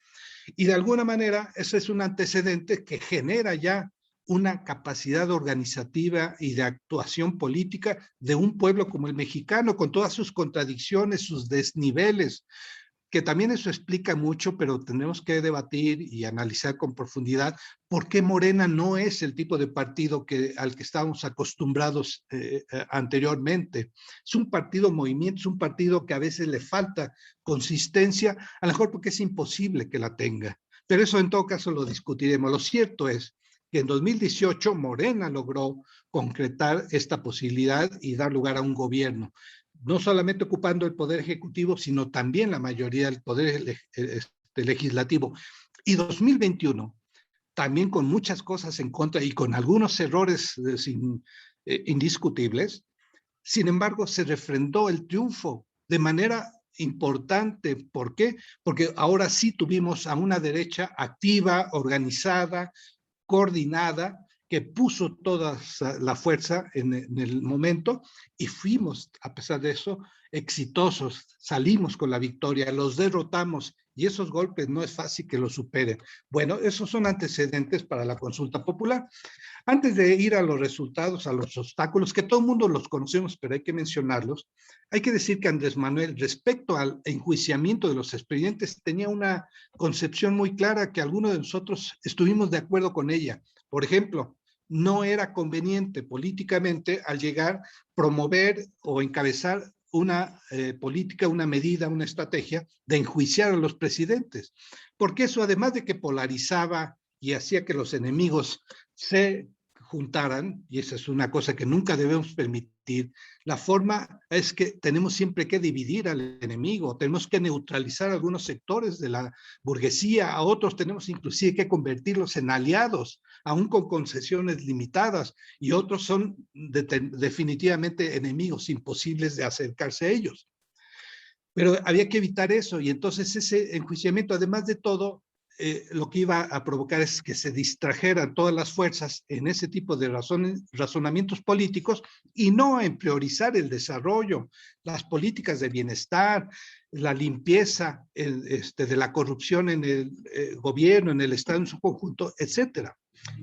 Y de alguna manera ese es un antecedente que genera ya una capacidad organizativa y de actuación política de un pueblo como el mexicano, con todas sus contradicciones, sus desniveles, que también eso explica mucho, pero tenemos que debatir y analizar con profundidad por qué Morena no es el tipo de partido al que estábamos acostumbrados anteriormente. Es un partido movimiento, es un partido que a veces le falta consistencia, a lo mejor porque es imposible que la tenga, pero eso en todo caso lo discutiremos. Lo cierto es que en 2018 Morena logró concretar esta posibilidad y dar lugar a un gobierno, no solamente ocupando el poder ejecutivo, sino también la mayoría del poder legislativo. Y 2021, también con muchas cosas en contra y con algunos errores indiscutibles, sin embargo, se refrendó el triunfo de manera importante. ¿Por qué? Porque ahora sí tuvimos a una derecha activa, organizada, coordinada, que puso toda la fuerza en el momento y fuimos, a pesar de eso, exitosos. Salimos con la victoria, los derrotamos y esos golpes no es fácil que los superen. Bueno, esos son antecedentes para la consulta popular. Antes de ir a los resultados, a los obstáculos, que todo el mundo los conocemos, pero hay que mencionarlos, hay que decir que Andrés Manuel, respecto al enjuiciamiento de los expedientes, tenía una concepción muy clara que algunos de nosotros estuvimos de acuerdo con ella. Por ejemplo, no era conveniente políticamente al llegar promover o encabezar una política, una medida, una estrategia de enjuiciar a los presidentes, porque eso además de que polarizaba y hacía que los enemigos se juntaran, y esa es una cosa que nunca debemos permitir, la forma es que tenemos siempre que dividir al enemigo, tenemos que neutralizar algunos sectores de la burguesía, a otros tenemos inclusive que convertirlos en aliados, aún con concesiones limitadas, y otros son definitivamente enemigos imposibles de acercarse a ellos. Pero había que evitar eso, y entonces ese enjuiciamiento, además de todo, lo que iba a provocar es que se distrajeran todas las fuerzas en ese tipo de razonamientos políticos y no en priorizar el desarrollo, las políticas de bienestar, la limpieza de la corrupción en el gobierno, en el Estado en su conjunto, etcétera.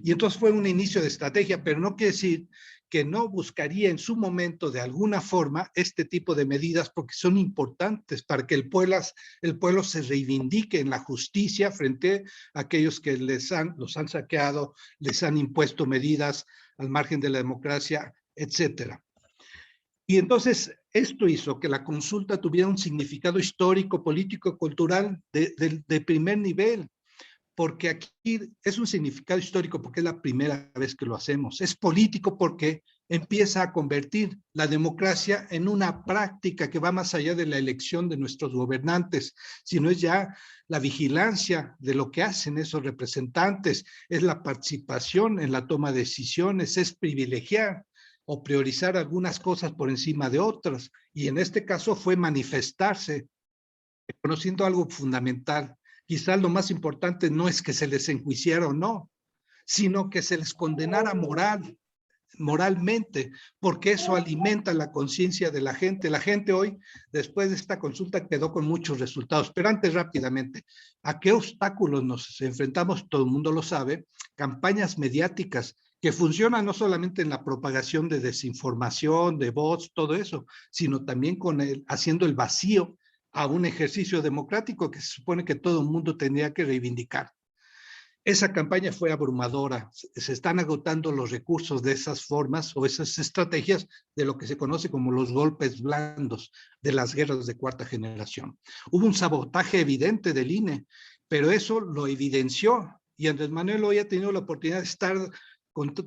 Y entonces fue un inicio de estrategia, pero no quiere decir que no buscaría en su momento de alguna forma este tipo de medidas porque son importantes para que el pueblo se reivindique en la justicia frente a aquellos que los han saqueado, les han impuesto medidas al margen de la democracia, etcétera. Y entonces esto hizo que la consulta tuviera un significado histórico, político, cultural de primer nivel, porque aquí es un significado histórico porque es la primera vez que lo hacemos. Es político porque empieza a convertir la democracia en una práctica que va más allá de la elección de nuestros gobernantes, sino es ya la vigilancia de lo que hacen esos representantes, es la participación en la toma de decisiones, es privilegiar o priorizar algunas cosas por encima de otras. Y en este caso fue manifestarse, conociendo algo fundamental. Quizás lo más importante no es que se les enjuiciara o no, sino que se les condenara moralmente, porque eso alimenta la conciencia de la gente. La gente hoy, después de esta consulta, quedó con muchos resultados. Pero antes, rápidamente, ¿a qué obstáculos nos enfrentamos? Todo el mundo lo sabe. Campañas mediáticas que funcionan no solamente en la propagación de desinformación, de bots, todo eso, sino también haciendo el vacío a un ejercicio democrático que se supone que todo el mundo tendría que reivindicar. Esa campaña fue abrumadora, se están agotando los recursos de esas formas o esas estrategias de lo que se conoce como los golpes blandos de las guerras de cuarta generación. Hubo un sabotaje evidente del INE, pero eso lo evidenció y Andrés Manuel hoy ha tenido la oportunidad de estar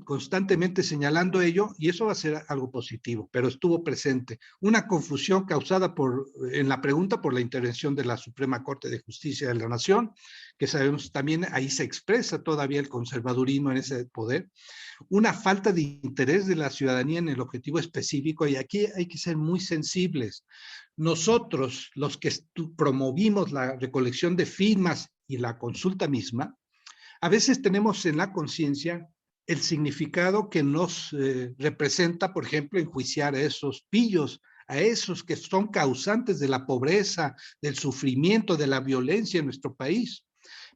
constantemente señalando ello y eso va a ser algo positivo, pero estuvo presente. Una confusión causada en la pregunta por la intervención de la Suprema Corte de Justicia de la Nación, que sabemos también ahí se expresa todavía el conservadurismo en ese poder. Una falta de interés de la ciudadanía en el objetivo específico y aquí hay que ser muy sensibles. Nosotros, los que promovimos la recolección de firmas y la consulta misma, a veces tenemos en la conciencia el significado que nos representa, por ejemplo, enjuiciar a esos pillos, a esos que son causantes de la pobreza, del sufrimiento, de la violencia en nuestro país.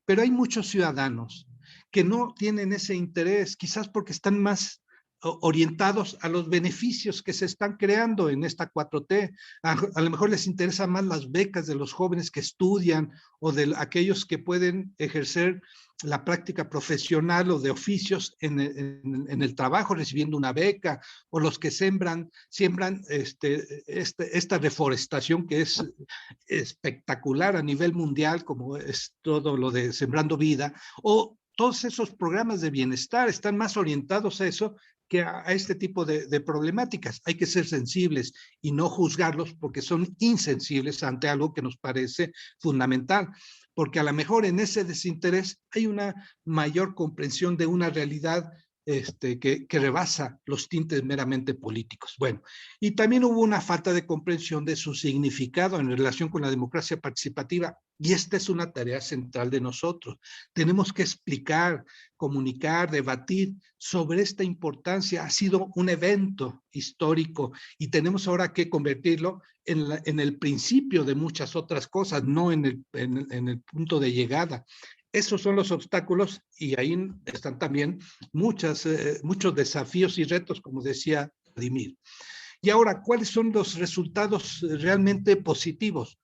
Pero hay muchos ciudadanos que no tienen ese interés, quizás porque están más orientados a los beneficios que se están creando en esta 4T. A lo mejor les interesan más las becas de los jóvenes que estudian o de aquellos que pueden ejercer la práctica profesional o de oficios en el trabajo recibiendo una beca, o los que siembran esta reforestación que es espectacular a nivel mundial, como es todo lo de Sembrando Vida, o todos esos programas de bienestar están más orientados a eso que a este tipo de problemáticas. Hay que ser sensibles y no juzgarlos porque son insensibles ante algo que nos parece fundamental, porque a lo mejor en ese desinterés hay una mayor comprensión de una realidad que rebasa los tintes meramente políticos. Bueno, y también hubo una falta de comprensión de su significado en relación con la democracia participativa, y esta es una tarea central de nosotros. Tenemos que explicar, comunicar, debatir sobre esta importancia. Ha sido un evento histórico y tenemos ahora que convertirlo en el principio de muchas otras cosas, no en el punto de llegada. Esos son los obstáculos y ahí están también muchos desafíos y retos, como decía Vladimir. Y ahora, ¿cuáles son los resultados realmente positivos?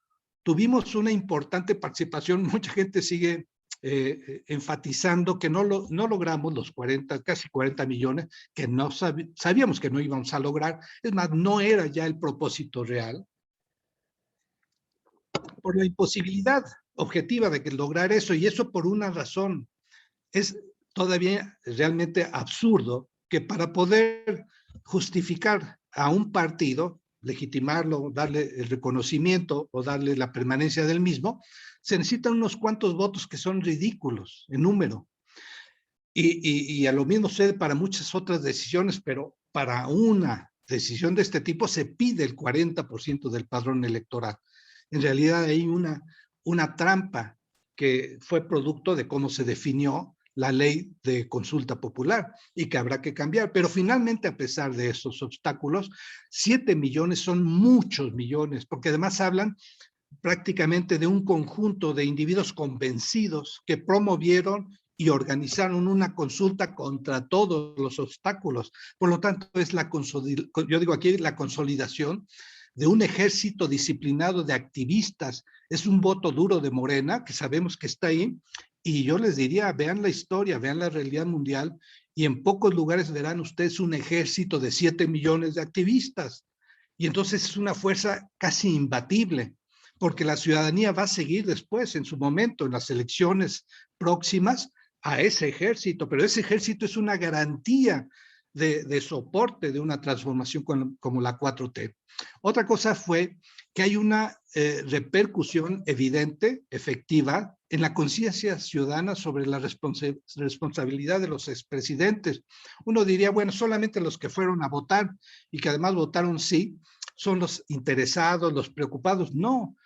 Tuvimos una importante participación, mucha gente sigue enfatizando que no logramos los 40, casi 40 millones, que no sabíamos que no íbamos a lograr. Es más, no era ya el propósito real, por la imposibilidad objetiva de que lograr eso, y eso por una razón. Es todavía realmente absurdo que para poder justificar a un partido, legitimarlo, darle el reconocimiento o darle la permanencia del mismo, se necesitan unos cuantos votos que son ridículos en número. Y a lo mismo sucede para muchas otras decisiones, pero para una decisión de este tipo se pide el 40% del padrón electoral. En realidad hay una trampa que fue producto de cómo se definió la ley de consulta popular y que habrá que cambiar. Pero finalmente, a pesar de esos obstáculos, 7 millones son muchos millones, porque además hablan prácticamente de un conjunto de individuos convencidos que promovieron y organizaron una consulta contra todos los obstáculos. Por lo tanto, es yo digo aquí la consolidación de un ejército disciplinado de activistas. Es un voto duro de Morena, que sabemos que está ahí, y yo les diría, vean la historia, vean la realidad mundial, y en pocos lugares verán ustedes un ejército de 7 millones de activistas. Y entonces es una fuerza casi imbatible, porque la ciudadanía va a seguir después, en su momento, en las elecciones próximas, a ese ejército, pero ese ejército es una garantía de soporte de una transformación como la 4T. Otra cosa fue que hay una repercusión evidente, efectiva, en la conciencia ciudadana sobre la responsabilidad de los expresidentes. Uno diría, bueno, solamente los que fueron a votar y que además votaron sí, son los interesados, los preocupados. No,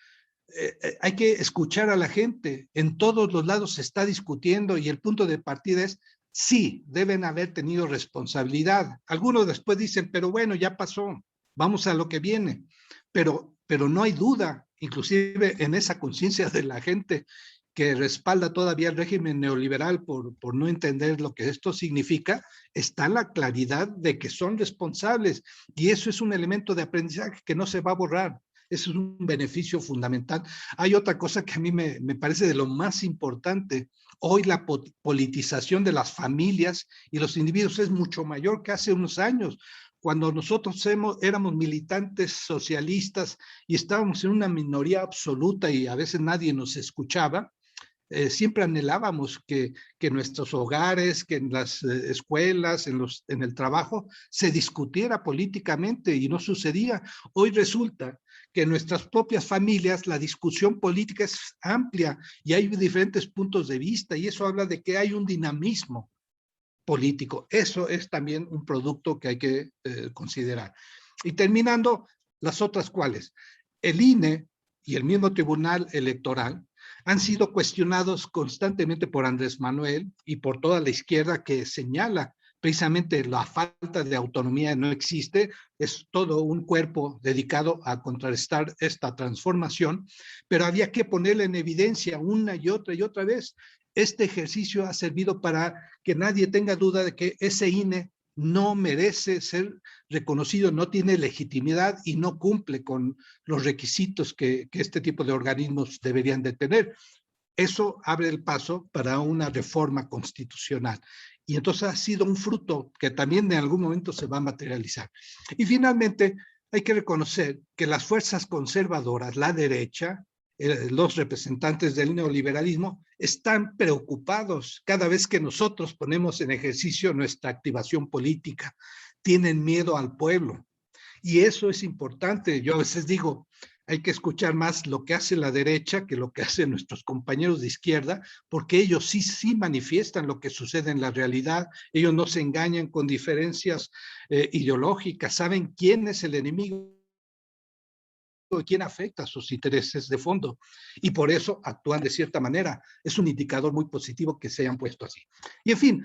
hay que escuchar a la gente. En todos los lados se está discutiendo y el punto de partida es, sí, deben haber tenido responsabilidad. Algunos después dicen, pero bueno, ya pasó, vamos a lo que viene. Pero no hay duda, inclusive en esa conciencia de la gente que respalda todavía el régimen neoliberal por no entender lo que esto significa, está la claridad de que son responsables. Y eso es un elemento de aprendizaje que no se va a borrar. Eso es un beneficio fundamental. Hay otra cosa que a mí me parece de lo más importante. Hoy la politización de las familias y los individuos es mucho mayor que hace unos años. Cuando nosotros éramos militantes socialistas y estábamos en una minoría absoluta y a veces nadie nos escuchaba, siempre anhelábamos que nuestros hogares, que en las escuelas, en el trabajo, se discutiera políticamente y no sucedía. Hoy resulta que en nuestras propias familias la discusión política es amplia y hay diferentes puntos de vista y eso habla de que hay un dinamismo político. Eso es también un producto que hay que considerar. Y terminando, las otras cuales. El INE y el mismo Tribunal Electoral han sido cuestionados constantemente por Andrés Manuel y por toda la izquierda que señala precisamente la falta de autonomía no existe, es todo un cuerpo dedicado a contrarrestar esta transformación, pero había que ponerle en evidencia una y otra vez. Este ejercicio ha servido para que nadie tenga duda de que ese INE no merece ser reconocido, no tiene legitimidad y no cumple con los requisitos que este tipo de organismos deberían de tener. Eso abre el paso para una reforma constitucional. Y entonces ha sido un fruto que también en algún momento se va a materializar. Y finalmente hay que reconocer que las fuerzas conservadoras, la derecha, los representantes del neoliberalismo están preocupados cada vez que nosotros ponemos en ejercicio nuestra activación política. Tienen miedo al pueblo. Y eso es importante. Yo a veces digo, hay que escuchar más lo que hace la derecha que lo que hacen nuestros compañeros de izquierda, porque ellos sí manifiestan lo que sucede en la realidad. Ellos no se engañan con diferencias ideológicas, saben quién es el enemigo, quién afecta sus intereses de fondo y por eso actúan de cierta manera. Es un indicador muy positivo que se hayan puesto así. Y en fin,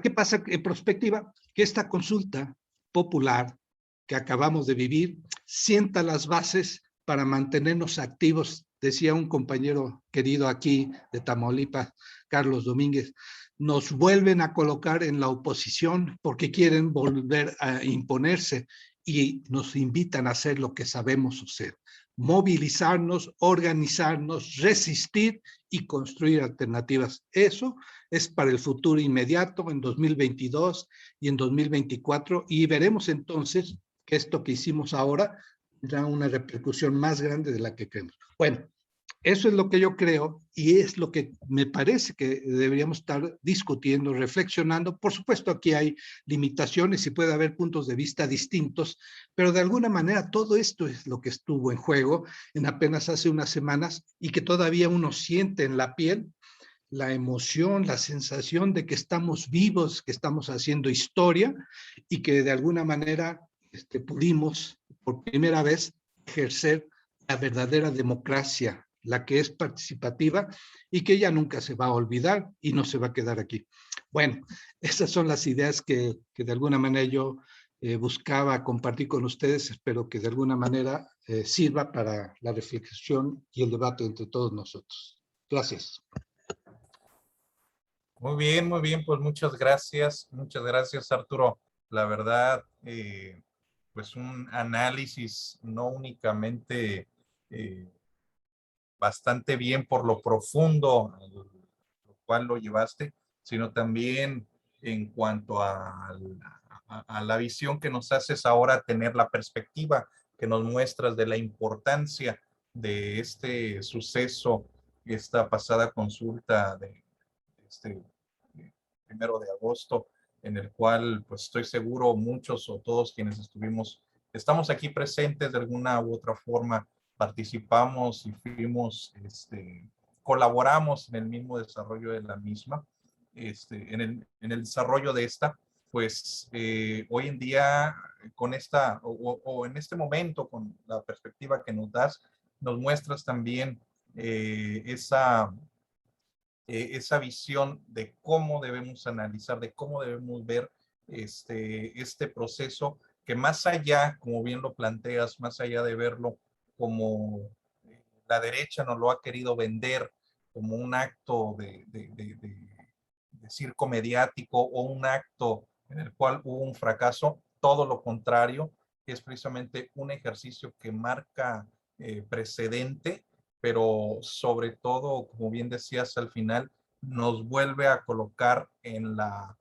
¿qué pasa en perspectiva? Que esta consulta popular que acabamos de vivir sienta las bases para mantenernos activos. Decía un compañero querido aquí de Tamaulipas, Carlos Domínguez, nos vuelven a colocar en la oposición porque quieren volver a imponerse. y nos invitan a hacer lo que sabemos hacer: movilizarnos, organizarnos, resistir y construir alternativas. Eso es para el futuro inmediato, en 2022 y en 2024, y veremos entonces que esto que hicimos ahora tendrá una repercusión más grande de la que creemos. Bueno, eso es lo que yo creo y es lo que me parece que deberíamos estar discutiendo, reflexionando. Por supuesto, aquí hay limitaciones y puede haber puntos de vista distintos, pero de alguna manera todo esto es lo que estuvo en juego en apenas hace unas semanas y que todavía uno siente en la piel la emoción, la sensación de que estamos vivos, que estamos haciendo historia y que de alguna manera pudimos por primera vez ejercer la verdadera democracia, la que es participativa y que ya nunca se va a olvidar y no se va a quedar aquí. Bueno, esas son las ideas que de alguna manera yo buscaba compartir con ustedes. Espero que de alguna manera sirva para la reflexión y el debate entre todos nosotros. Gracias. Muy bien, pues muchas gracias Arturo. La verdad, pues un análisis no únicamente bastante bien por lo profundo, lo cual lo llevaste, sino también en cuanto a la visión que nos haces ahora, tener la perspectiva que nos muestras de la importancia de este suceso, esta pasada consulta de este 1 de agosto, en el cual pues estoy seguro muchos o todos quienes estamos aquí presentes de alguna u otra forma, participamos y colaboramos en el mismo desarrollo de la misma, en el desarrollo de esta, pues hoy en día con esta o en este momento con la perspectiva que nos das, nos muestras también esa visión de cómo debemos analizar, de cómo debemos ver este proceso, que más allá, como bien lo planteas, más allá de verlo como la derecha nos lo ha querido vender como un acto de circo mediático o un acto en el cual hubo un fracaso, todo lo contrario, es precisamente un ejercicio que marca precedente, pero sobre todo, como bien decías al final, nos vuelve a colocar en la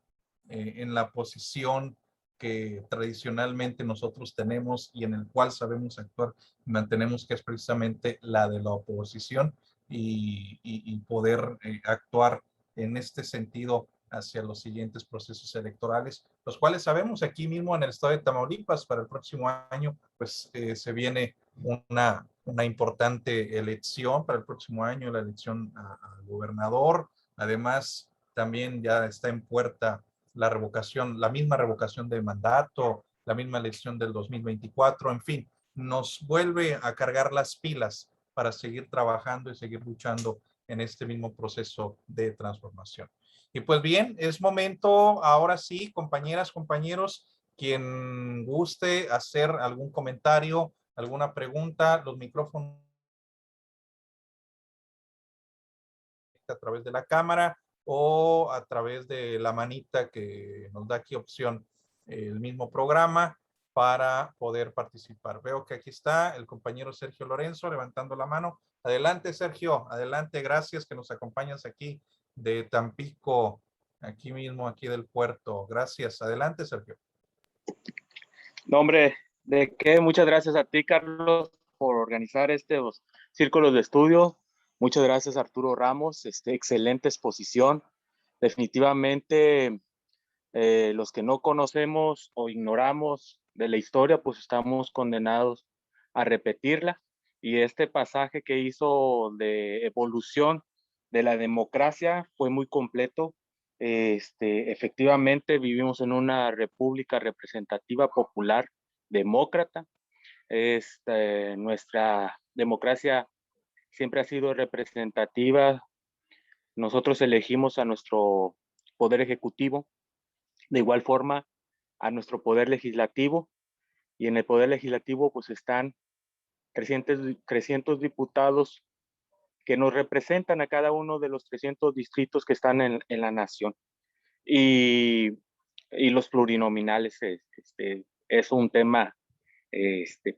posición que tradicionalmente nosotros tenemos y en el cual sabemos actuar, mantenemos, que es precisamente la de la oposición y poder actuar en este sentido hacia los siguientes procesos electorales, los cuales sabemos aquí mismo en el estado de Tamaulipas para el próximo año, pues se viene una importante elección para el próximo año, la elección al gobernador. Además, también ya está en puerta la revocación, la misma revocación de mandato, la misma elección del 2024, en fin, nos vuelve a cargar las pilas para seguir trabajando y seguir luchando en este mismo proceso de transformación. Y pues bien, es momento, ahora sí, compañeras, compañeros, quien guste hacer algún comentario, alguna pregunta, los micrófonos a través de la cámara o a través de la manita que nos da aquí opción el mismo programa para poder participar. Veo que aquí está el compañero Sergio Lorenzo levantando la mano. Adelante, Sergio, adelante, gracias que nos acompañas aquí de Tampico, aquí mismo, aquí del puerto. Gracias, adelante, Sergio. No, hombre, ¿de qué? Muchas gracias a ti, Carlos, por organizar estos círculos de estudio. Muchas gracias, Arturo Ramos. Excelente exposición. Definitivamente, los que no conocemos o ignoramos de la historia, pues estamos condenados a repetirla. Y este pasaje que hizo de evolución de la democracia fue muy completo. Efectivamente, vivimos en una república representativa popular demócrata. Nuestra democracia siempre ha sido representativa. Nosotros elegimos a nuestro poder ejecutivo, de igual forma a nuestro poder legislativo, y en el poder legislativo pues están 300 diputados que nos representan a cada uno de los 300 distritos que están en la nación. Y los plurinominales es un tema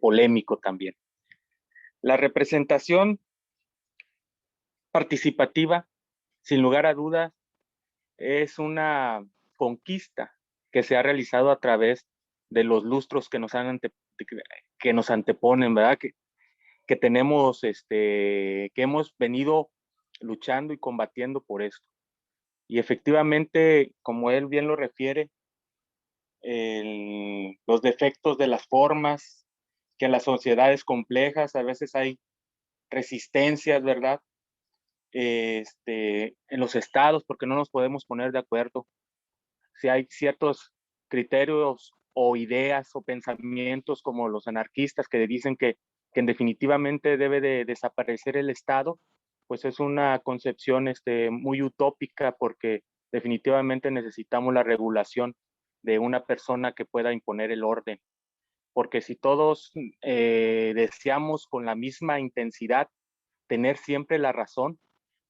polémico también. La representación participativa, sin lugar a dudas, es una conquista que se ha realizado a través de los lustros que nos anteponen, ¿verdad? Que tenemos, que hemos venido luchando y combatiendo por esto. Y efectivamente, como él bien lo refiere, los defectos de las formas, que en las sociedades complejas a veces hay resistencias, ¿verdad? En los estados, porque no nos podemos poner de acuerdo. Si hay ciertos criterios o ideas o pensamientos como los anarquistas que dicen que definitivamente debe de desaparecer el Estado, pues es una concepción muy utópica, porque definitivamente necesitamos la regulación de una persona que pueda imponer el orden. Porque si todos deseamos con la misma intensidad tener siempre la razón,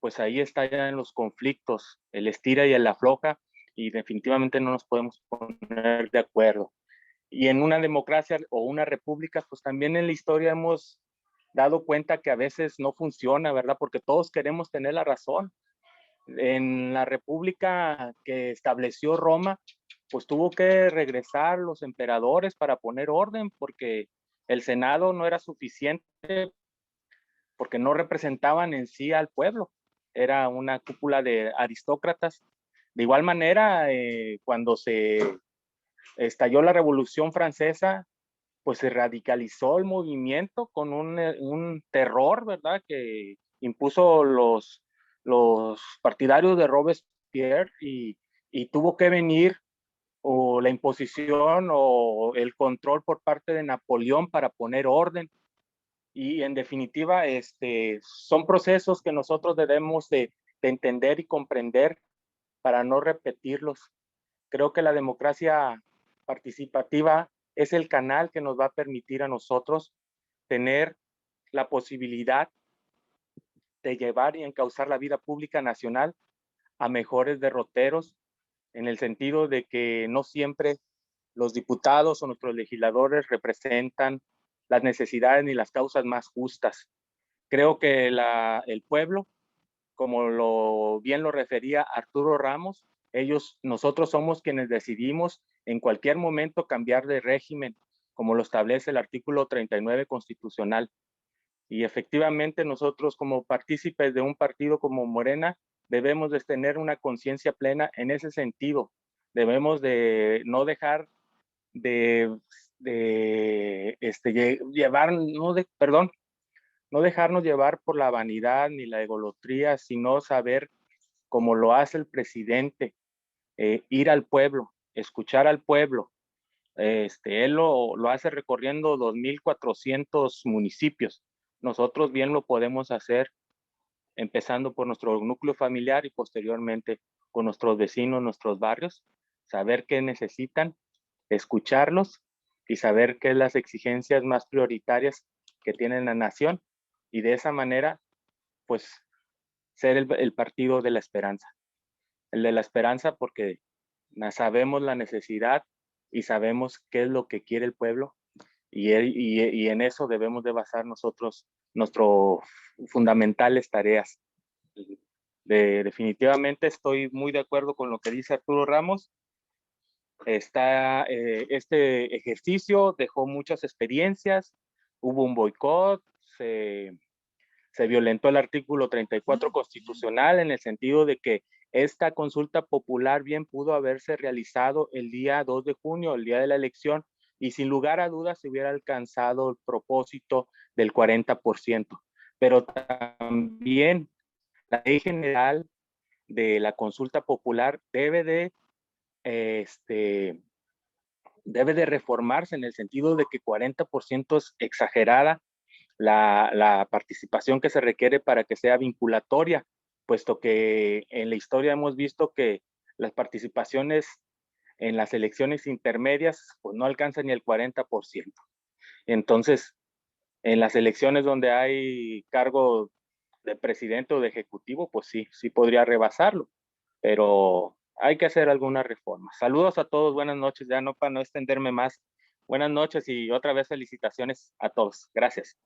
pues ahí está ya en los conflictos, el estira y el afloja, y definitivamente no nos podemos poner de acuerdo. Y en una democracia o una república, pues también en la historia hemos dado cuenta que a veces no funciona, ¿verdad? Porque todos queremos tener la razón. En la república que estableció Roma, pues tuvo que regresar los emperadores para poner orden, porque el Senado no era suficiente, porque no representaban en sí al pueblo. Era una cúpula de aristócratas. De igual manera, cuando se estalló la Revolución Francesa, pues se radicalizó el movimiento con un terror, ¿verdad?, que impuso los partidarios de Robespierre, y tuvo que venir o la imposición o el control por parte de Napoleón para poner orden. Y en definitiva, son procesos que nosotros debemos de entender y comprender para no repetirlos. Creo que la democracia participativa es el canal que nos va a permitir a nosotros tener la posibilidad de llevar y encauzar la vida pública nacional a mejores derroteros, en el sentido de que no siempre los diputados o nuestros legisladores representan las necesidades ni las causas más justas. Creo que el pueblo, como bien lo refería Arturo Ramos, nosotros somos quienes decidimos en cualquier momento cambiar de régimen, como lo establece el artículo 39 constitucional. Y efectivamente nosotros, como partícipes de un partido como Morena, debemos de tener una conciencia plena en ese sentido. Debemos de no dejar no dejarnos llevar por la vanidad ni la egolotría, sino saber, como lo hace el presidente, ir al pueblo, escuchar al pueblo. Él lo hace recorriendo 2,400 municipios. Nosotros bien lo podemos hacer empezando por nuestro núcleo familiar y posteriormente con nuestros vecinos, nuestros barrios, saber qué necesitan, escucharlos y saber qué es las exigencias más prioritarias que tiene la nación, y de esa manera, pues, ser el partido de la esperanza. El de la esperanza porque sabemos la necesidad y sabemos qué es lo que quiere el pueblo, y en eso debemos de basar nosotros nuestras fundamentales tareas. Definitivamente estoy muy de acuerdo con lo que dice Arturo Ramos. Este ejercicio dejó muchas experiencias, hubo un boicot, se violentó el artículo 34 constitucional, en el sentido de que esta consulta popular bien pudo haberse realizado el día 2 de junio, el día de la elección, y sin lugar a dudas se hubiera alcanzado el propósito del 40%. Pero también la ley general de la consulta popular debe de reformarse, en el sentido de que 40% es exagerada la participación que se requiere para que sea vinculatoria, puesto que en la historia hemos visto que las participaciones en las elecciones intermedias pues no alcanzan ni el 40%. Entonces, en las elecciones donde hay cargo de presidente o de ejecutivo, pues sí podría rebasarlo, pero hay que hacer alguna reforma. Saludos a todos, buenas noches, ya no para no extenderme más, Buenas noches y otra vez felicitaciones a todos. Gracias.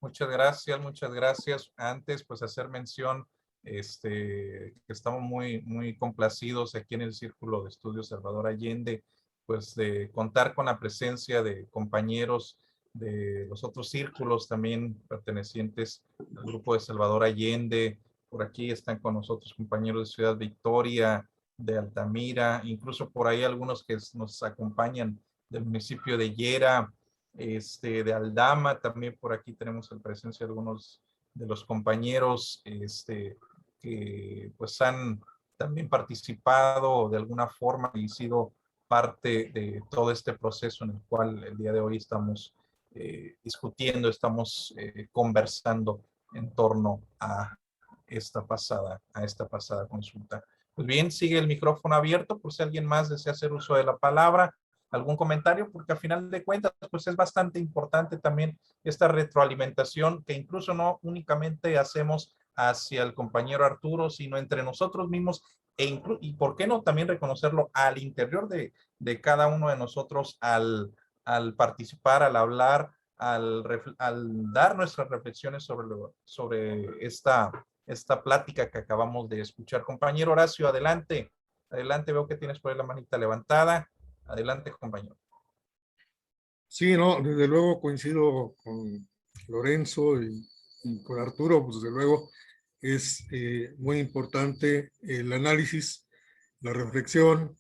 Muchas gracias, muchas gracias. Antes, pues hacer mención, que estamos muy complacidos aquí en el Círculo de Estudios Salvador Allende, pues de contar con la presencia de compañeros de los otros círculos también pertenecientes al grupo de Salvador Allende. Por aquí están con nosotros compañeros de Ciudad Victoria, de Altamira, incluso por ahí algunos que nos acompañan del municipio de Yera, de Aldama. También por aquí tenemos la presencia de algunos de los compañeros que pues han también participado de alguna forma y sido parte de todo este proceso en el cual el día de hoy estamos discutiendo, estamos conversando en torno a esta pasada consulta. Pues bien, sigue el micrófono abierto por si alguien más desea hacer uso de la palabra. ¿Algún comentario? Porque a final de cuentas, pues es bastante importante también esta retroalimentación que incluso no únicamente hacemos hacia el compañero Arturo, sino entre nosotros mismos y por qué no también reconocerlo al interior de cada uno de nosotros al participar, al hablar, al dar nuestras reflexiones sobre esta plática que acabamos de escuchar. Compañero Horacio, adelante. Adelante, veo que tienes por ahí la manita levantada. Adelante, compañero. Sí, no, desde luego coincido con Lorenzo y con Arturo, pues desde luego es muy importante el análisis, la reflexión,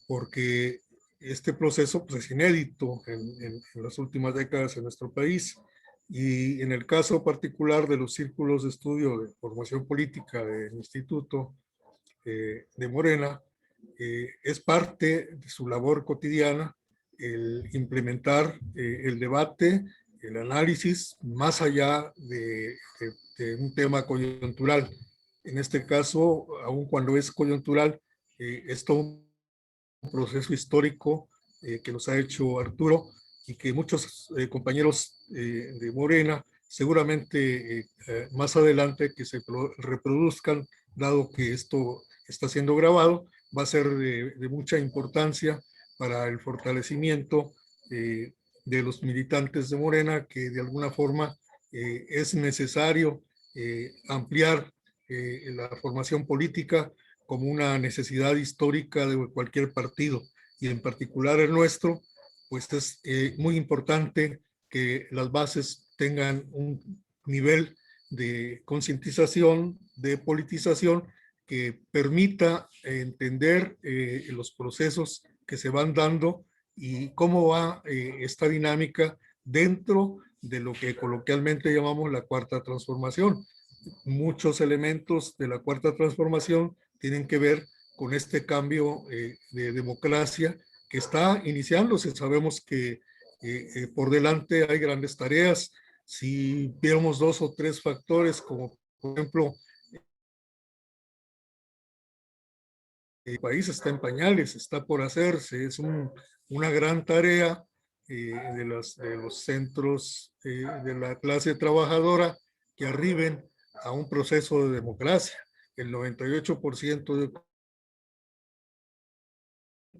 porque este proceso pues, es inédito en las últimas décadas en nuestro país, y en el caso particular de los círculos de estudio de formación política del Instituto de Morena, es parte de su labor cotidiana el implementar el debate, el análisis, más allá de un tema coyuntural. En este caso, aun cuando es coyuntural, es todo un proceso histórico que nos ha hecho Arturo y que muchos compañeros de Morena seguramente más adelante que se reproduzcan, dado que esto está siendo grabado, va a ser de mucha importancia para el fortalecimiento de los militantes de Morena, que de alguna forma es necesario ampliar la formación política como una necesidad histórica de cualquier partido, y en particular el nuestro, pues es muy importante que las bases tengan un nivel de concientización, de politización, que permita entender los procesos que se van dando y cómo va esta dinámica dentro de lo que coloquialmente llamamos la cuarta transformación. Muchos elementos de la cuarta transformación tienen que ver con este cambio de democracia que está iniciándose. Sabemos que por delante hay grandes tareas. Si viéramos 2 o 3 factores, como por ejemplo, el país está en pañales, está por hacerse, es una gran tarea de los centros de la clase trabajadora que arriben a un proceso de democracia. El 98% de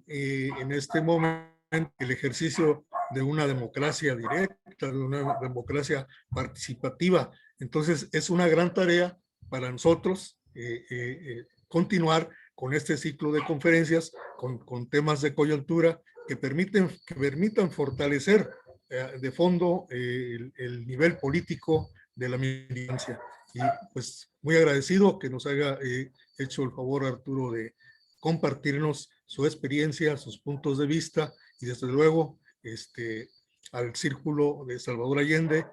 en este momento el ejercicio de una democracia directa, de una democracia participativa. Entonces es una gran tarea para nosotros continuar con este ciclo de conferencias con temas de coyuntura que permitan fortalecer de fondo el nivel político de la militancia. Y pues muy agradecido que nos haya hecho el favor Arturo de compartirnos su experiencia, sus puntos de vista, y desde luego al Círculo de Salvador Allende,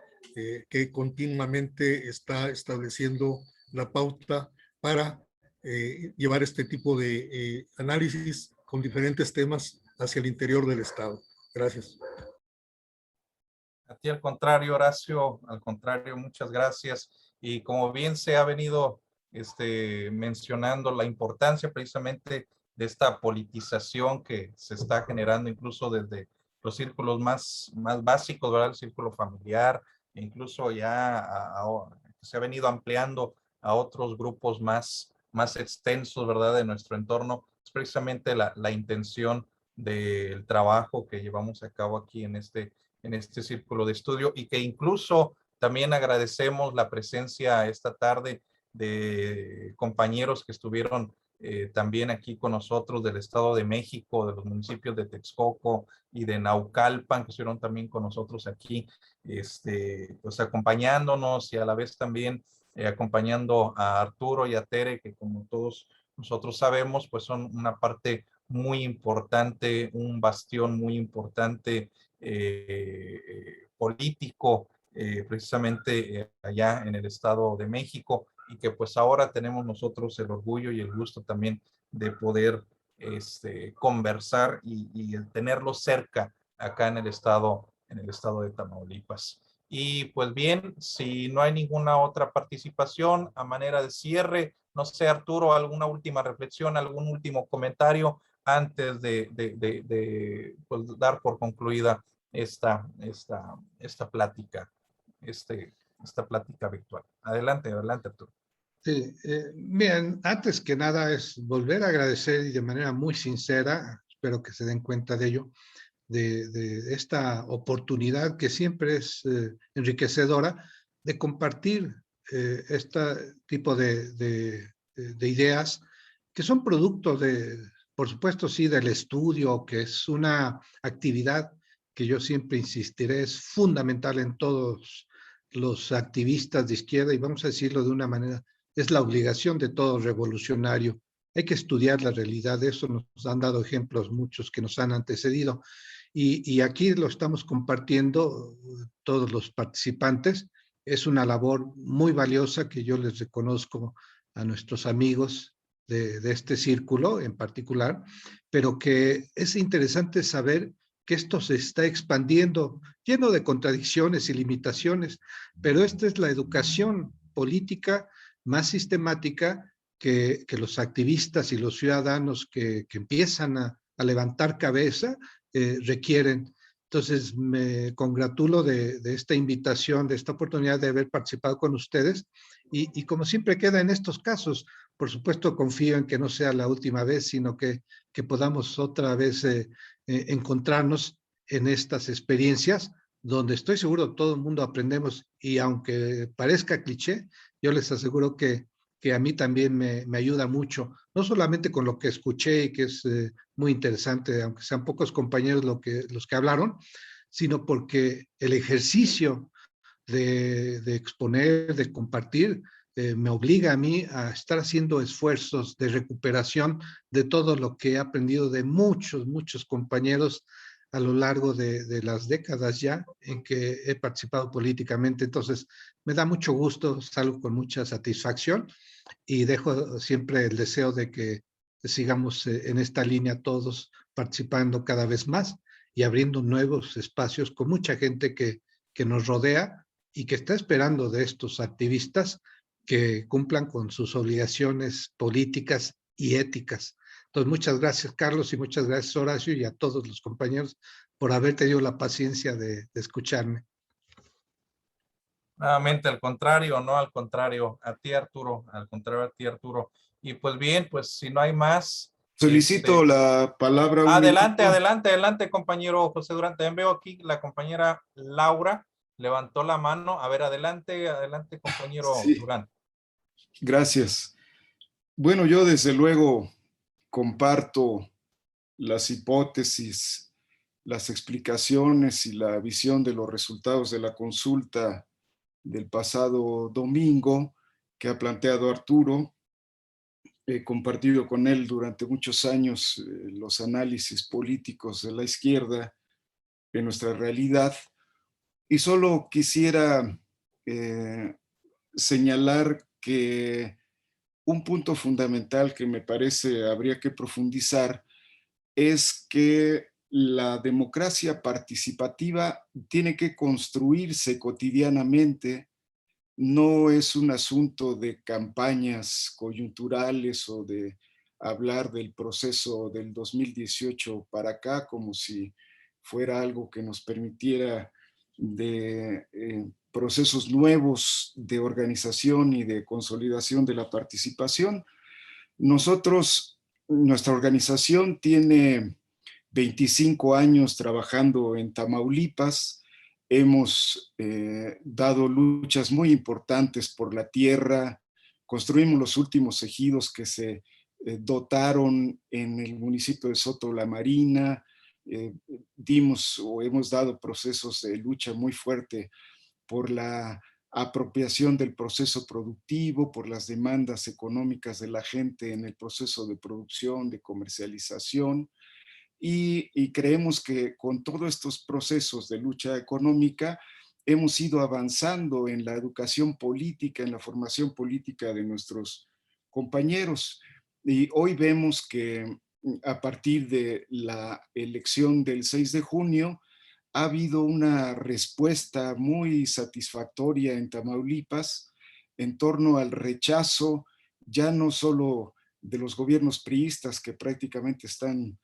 que continuamente está estableciendo la pauta para llevar este tipo de análisis con diferentes temas hacia el interior del Estado. Gracias. A ti al contrario, Horacio, al contrario, muchas gracias. Y como bien se ha venido mencionando la importancia precisamente de esta politización que se está generando incluso desde los círculos más básicos, ¿verdad? El círculo familiar, e incluso ya se ha venido ampliando a otros grupos más extensos, ¿verdad? De nuestro entorno. Es precisamente la intención del trabajo que llevamos a cabo aquí en este círculo de estudio, y que incluso también agradecemos la presencia esta tarde de compañeros que estuvieron también aquí con nosotros del Estado de México, de los municipios de Texcoco y de Naucalpan, que estuvieron también con nosotros aquí, pues acompañándonos, y a la vez también acompañando a Arturo y a Tere, que como todos nosotros sabemos, pues son una parte muy importante, un bastión muy importante político, precisamente allá en el Estado de México, y que pues ahora tenemos nosotros el orgullo y el gusto también de poder conversar y el tenerlo cerca acá en el estado de Tamaulipas. Y pues bien, si no hay ninguna otra participación a manera de cierre, no sé, Arturo, alguna última reflexión, algún último comentario antes pues, dar por concluida esta plática, esta plática virtual. Adelante, adelante, Arturo. Sí, bien, antes que nada es volver a agradecer y de manera muy sincera, espero que se den cuenta de ello, de esta oportunidad que siempre es enriquecedora de compartir este tipo de ideas que son producto por supuesto, sí, del estudio, que es una actividad que yo siempre insistiré, es fundamental en todos los activistas de izquierda, y vamos a decirlo de una manera, es la obligación de todo revolucionario. Hay que estudiar la realidad, de eso nos han dado ejemplos muchos que nos han antecedido. Y aquí lo estamos compartiendo todos los participantes. Es una labor muy valiosa que yo les reconozco a nuestros amigos de este círculo en particular, pero que es interesante saber que esto se está expandiendo, lleno de contradicciones y limitaciones, pero esta es la educación política más sistemática que los activistas y los ciudadanos que empiezan a levantar cabeza requieren. Entonces, me congratulo de esta invitación, de esta oportunidad de haber participado con ustedes, y como siempre queda en estos casos, por supuesto confío en que no sea la última vez, sino que podamos otra vez encontrarnos en estas experiencias, donde estoy seguro todo el mundo aprendemos, y aunque parezca cliché, yo les aseguro que a mí también me ayuda mucho, no solamente con lo que escuché y que es muy interesante, aunque sean pocos compañeros los que hablaron, sino porque el ejercicio de exponer, de compartir, me obliga a mí a estar haciendo esfuerzos de recuperación de todo lo que he aprendido de muchos compañeros a lo largo de las décadas ya en que he participado políticamente. Entonces, me da mucho gusto, salgo con mucha satisfacción, y dejo siempre el deseo de que sigamos en esta línea todos participando cada vez más y abriendo nuevos espacios con mucha gente que nos rodea y que está esperando de estos activistas que cumplan con sus obligaciones políticas y éticas. Entonces, muchas gracias, Carlos, y muchas gracias, Horacio, y a todos los compañeros por haber tenido la paciencia de escucharme. Nuevamente, al contrario, no al contrario, a ti, Arturo, al contrario a ti, Arturo. Y pues bien, pues si no hay más. Solicito la palabra. Adelante, adelante, adelante, compañero José Durán. También veo aquí la compañera Laura levantó la mano. A ver, adelante, adelante, compañero Sí. Durán. Gracias. Bueno, yo desde luego comparto las hipótesis, las explicaciones y la visión de los resultados de la consulta del pasado domingo que ha planteado Arturo. He compartido con él durante muchos años los análisis políticos de la izquierda en nuestra realidad, y solo quisiera señalar que un punto fundamental que me parece habría que profundizar es que la democracia participativa tiene que construirse cotidianamente. No es un asunto de campañas coyunturales o de hablar del proceso del 2018 para acá como si fuera algo que nos permitiera de procesos nuevos de organización y de consolidación de la participación. Nuestra organización tiene 25 años trabajando en Tamaulipas. Hemos dado luchas muy importantes por la tierra. Construimos los últimos ejidos que se dotaron en el municipio de Soto la Marina. Hemos dado procesos de lucha muy fuerte por la apropiación del proceso productivo, por las demandas económicas de la gente en el proceso de producción, de comercialización. Y creemos que con todos estos procesos de lucha económica hemos ido avanzando en la educación política, en la formación política de nuestros compañeros. Y hoy vemos que a partir de la elección del 6 de junio, ha habido una respuesta muy satisfactoria en Tamaulipas en torno al rechazo, ya no solo de los gobiernos priistas que prácticamente están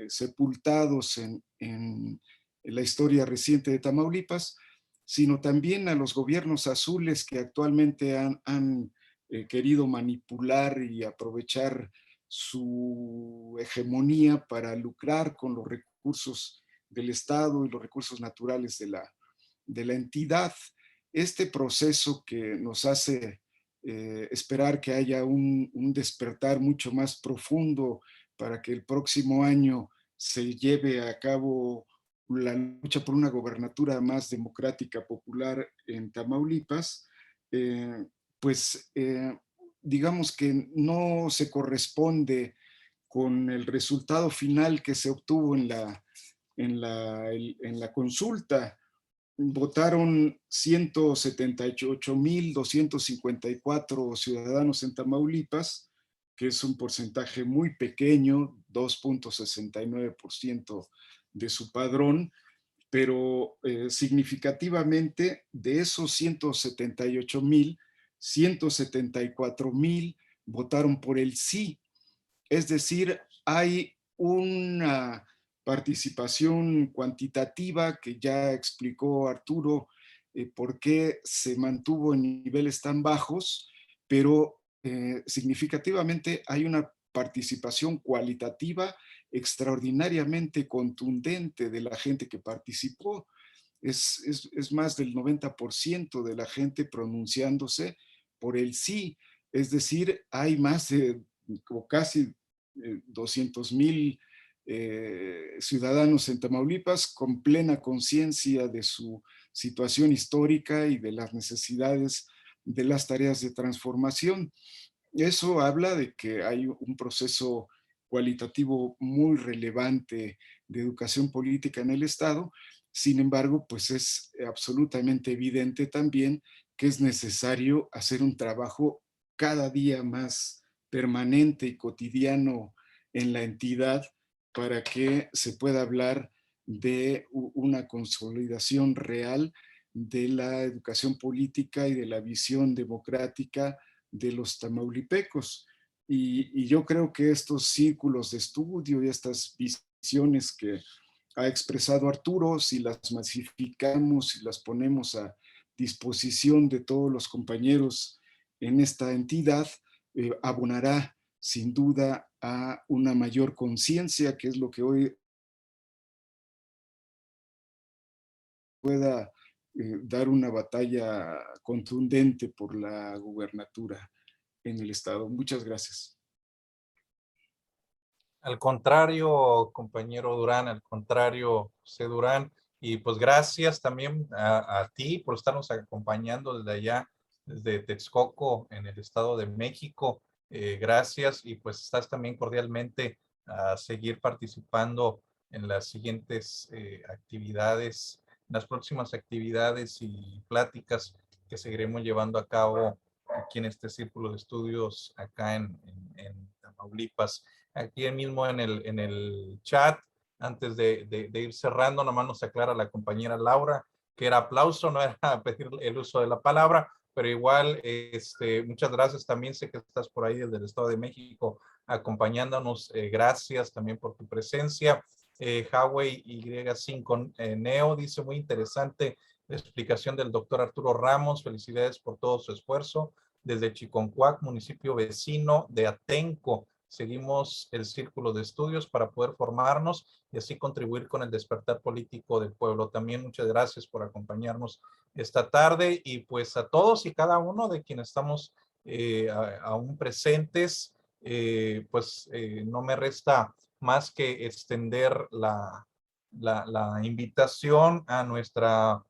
sepultados en la historia reciente de Tamaulipas, sino también a los gobiernos azules que actualmente han querido manipular y aprovechar su hegemonía para lucrar con los recursos del Estado y los recursos naturales de la entidad. Este proceso que nos hace esperar que haya un despertar mucho más profundo para que el próximo año se lleve a cabo la lucha por una gobernatura más democrática, popular en Tamaulipas, digamos que no se corresponde con el resultado final que se obtuvo en la consulta. Votaron 178,254 ciudadanos en Tamaulipas, que es un porcentaje muy pequeño, 2.69% de su padrón, pero significativamente de esos 178,000, 174,000 votaron por el sí. Es decir, hay una participación cuantitativa que ya explicó Arturo por qué se mantuvo en niveles tan bajos, pero significativamente hay una participación cualitativa extraordinariamente contundente de la gente que participó. Es más del 90% de la gente pronunciándose por el sí. Es decir, hay más de o casi 200,000 ciudadanos en Tamaulipas con plena conciencia de su situación histórica y de las necesidades de las tareas de transformación. Eso habla de que hay un proceso cualitativo muy relevante de educación política en el Estado. Sin embargo, pues es absolutamente evidente también que es necesario hacer un trabajo cada día más permanente y cotidiano en la entidad para que se pueda hablar de una consolidación real de la educación política y de la visión democrática de los tamaulipecos. Y yo creo que estos círculos de estudio y estas visiones que ha expresado Arturo, si las masificamos, si las ponemos a disposición de todos los compañeros en esta entidad, abonará sin duda a una mayor conciencia, que es lo que hoy pueda dar una batalla contundente por la gubernatura en el Estado. Muchas gracias. Al contrario, compañero Durán, al contrario, José Durán, y pues gracias también a ti por estarnos acompañando desde allá, desde Texcoco, en el Estado de México. Gracias, y pues estás también cordialmente a seguir participando en las siguientes actividades, las próximas actividades y pláticas que seguiremos llevando a cabo aquí en este círculo de estudios acá en Tamaulipas. Aquí mismo en el chat, antes de ir cerrando, nomás nos aclara la compañera Laura que era aplauso, no era pedir el uso de la palabra, pero igual, muchas gracias también, sé que estás por ahí desde el Estado de México acompañándonos, gracias también por tu presencia. Huawei Y5 Neo dice, muy interesante la explicación del doctor Arturo Ramos, felicidades por todo su esfuerzo desde Chiconcuac, municipio vecino de Atenco. seguimos el círculo de estudios para poder formarnos y así contribuir con el despertar político del pueblo. También muchas gracias por acompañarnos esta tarde y pues a todos y cada uno de quienes estamos aún presentes, no me resta más que extender la invitación a nuestra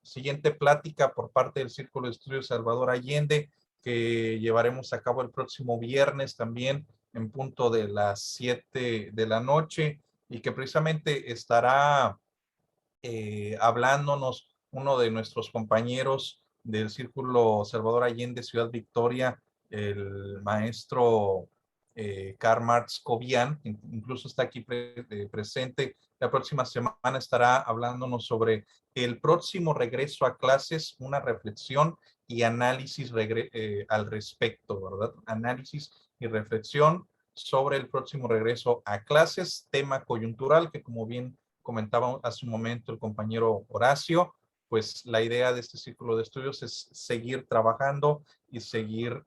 siguiente plática por parte del Círculo de Estudios Salvador Allende, que llevaremos a cabo el próximo viernes también en punto de las 7 de la noche y que precisamente estará hablándonos uno de nuestros compañeros del Círculo Salvador Allende Ciudad Victoria, el maestro Karl Marx Cobian, incluso está aquí presente. La próxima semana estará hablándonos sobre el próximo regreso a clases, una reflexión y análisis al respecto, ¿verdad? Análisis y reflexión sobre el próximo regreso a clases, tema coyuntural que, como bien comentaba hace un momento el compañero Horacio, pues la idea de este círculo de estudios es seguir trabajando y seguir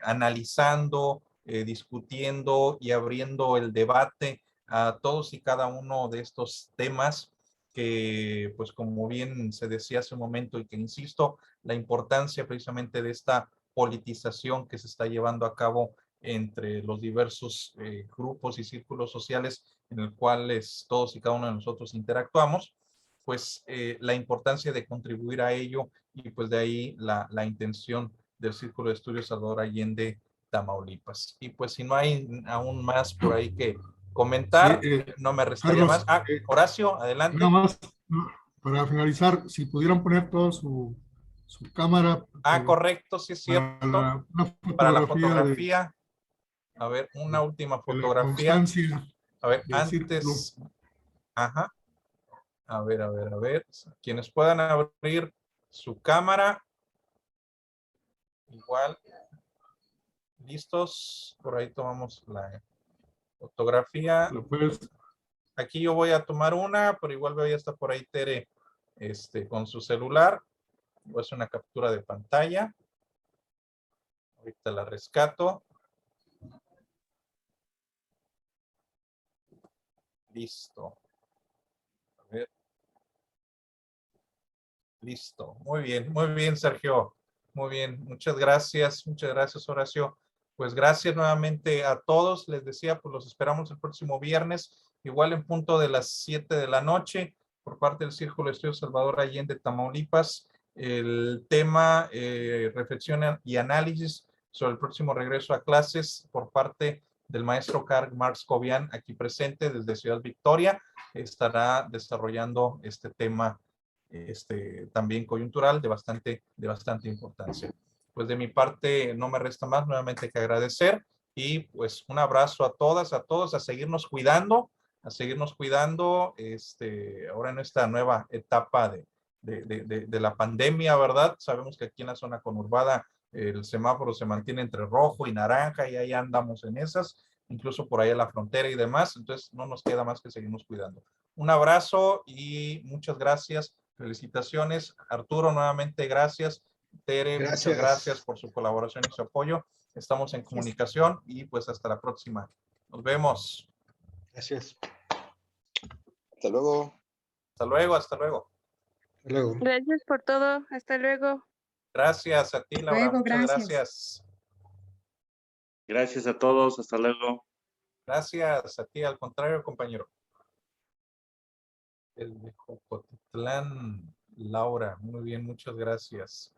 analizando, discutiendo y abriendo el debate a todos y cada uno de estos temas que, pues como bien se decía hace un momento y que insisto, la importancia precisamente de esta politización que se está llevando a cabo entre los diversos grupos y círculos sociales en el cual todos y cada uno de nosotros interactuamos, pues la importancia de contribuir a ello y pues de ahí la intención del Círculo de Estudios Salvador Allende Tamaulipas. Y pues si no hay aún más por ahí que comentar, Sí, no me restaría Carlos, más. Horacio, adelante. nada más para finalizar, si pudieran poner toda su cámara Correcto, sí es cierto. Para la fotografía. A ver, una última de la fotografía. constancia A ver, del círculo. antes. Ajá. A ver. Quienes puedan abrir su cámara. Igual. ¿Listos? Por ahí tomamos la fotografía. Aquí yo voy a tomar una, pero igual veo ya está por ahí Tere con su celular. Voy a hacer una captura de pantalla. Ahorita la rescato. Listo. A ver. Listo. Muy bien, Sergio. Muy bien, muchas gracias, Horacio. Pues gracias nuevamente a todos. Les decía, pues los esperamos el próximo viernes, igual en punto de las 7 de la noche, por parte del Círculo de Estudios Salvador Allende Tamaulipas. El tema, reflexión y análisis sobre el próximo regreso a clases por parte del maestro Karl Marx Cobian, aquí presente desde Ciudad Victoria. Estará desarrollando este tema también coyuntural de bastante importancia. Pues de mi parte no me resta más nuevamente que agradecer y pues un abrazo a todas, a todos, a seguirnos cuidando ahora en esta nueva etapa de la pandemia, ¿verdad? Sabemos que aquí en la zona conurbada el semáforo se mantiene entre rojo y naranja y ahí andamos en esas, incluso por ahí a la frontera y demás, entonces no nos queda más que seguirnos cuidando. Un abrazo y muchas gracias. Felicitaciones. Arturo, nuevamente gracias. Tere, muchas gracias por su colaboración y su apoyo. Estamos en comunicación y pues hasta la próxima. Nos vemos. Gracias. Hasta luego. Hasta luego, hasta luego. Hasta luego. Gracias por todo. Hasta luego. Gracias a ti, Laura. Luego, muchas gracias. gracias. Gracias a todos. Hasta luego. Gracias a ti, al contrario, compañero. El de Jocotitlán, Laura. Muy bien, muchas gracias.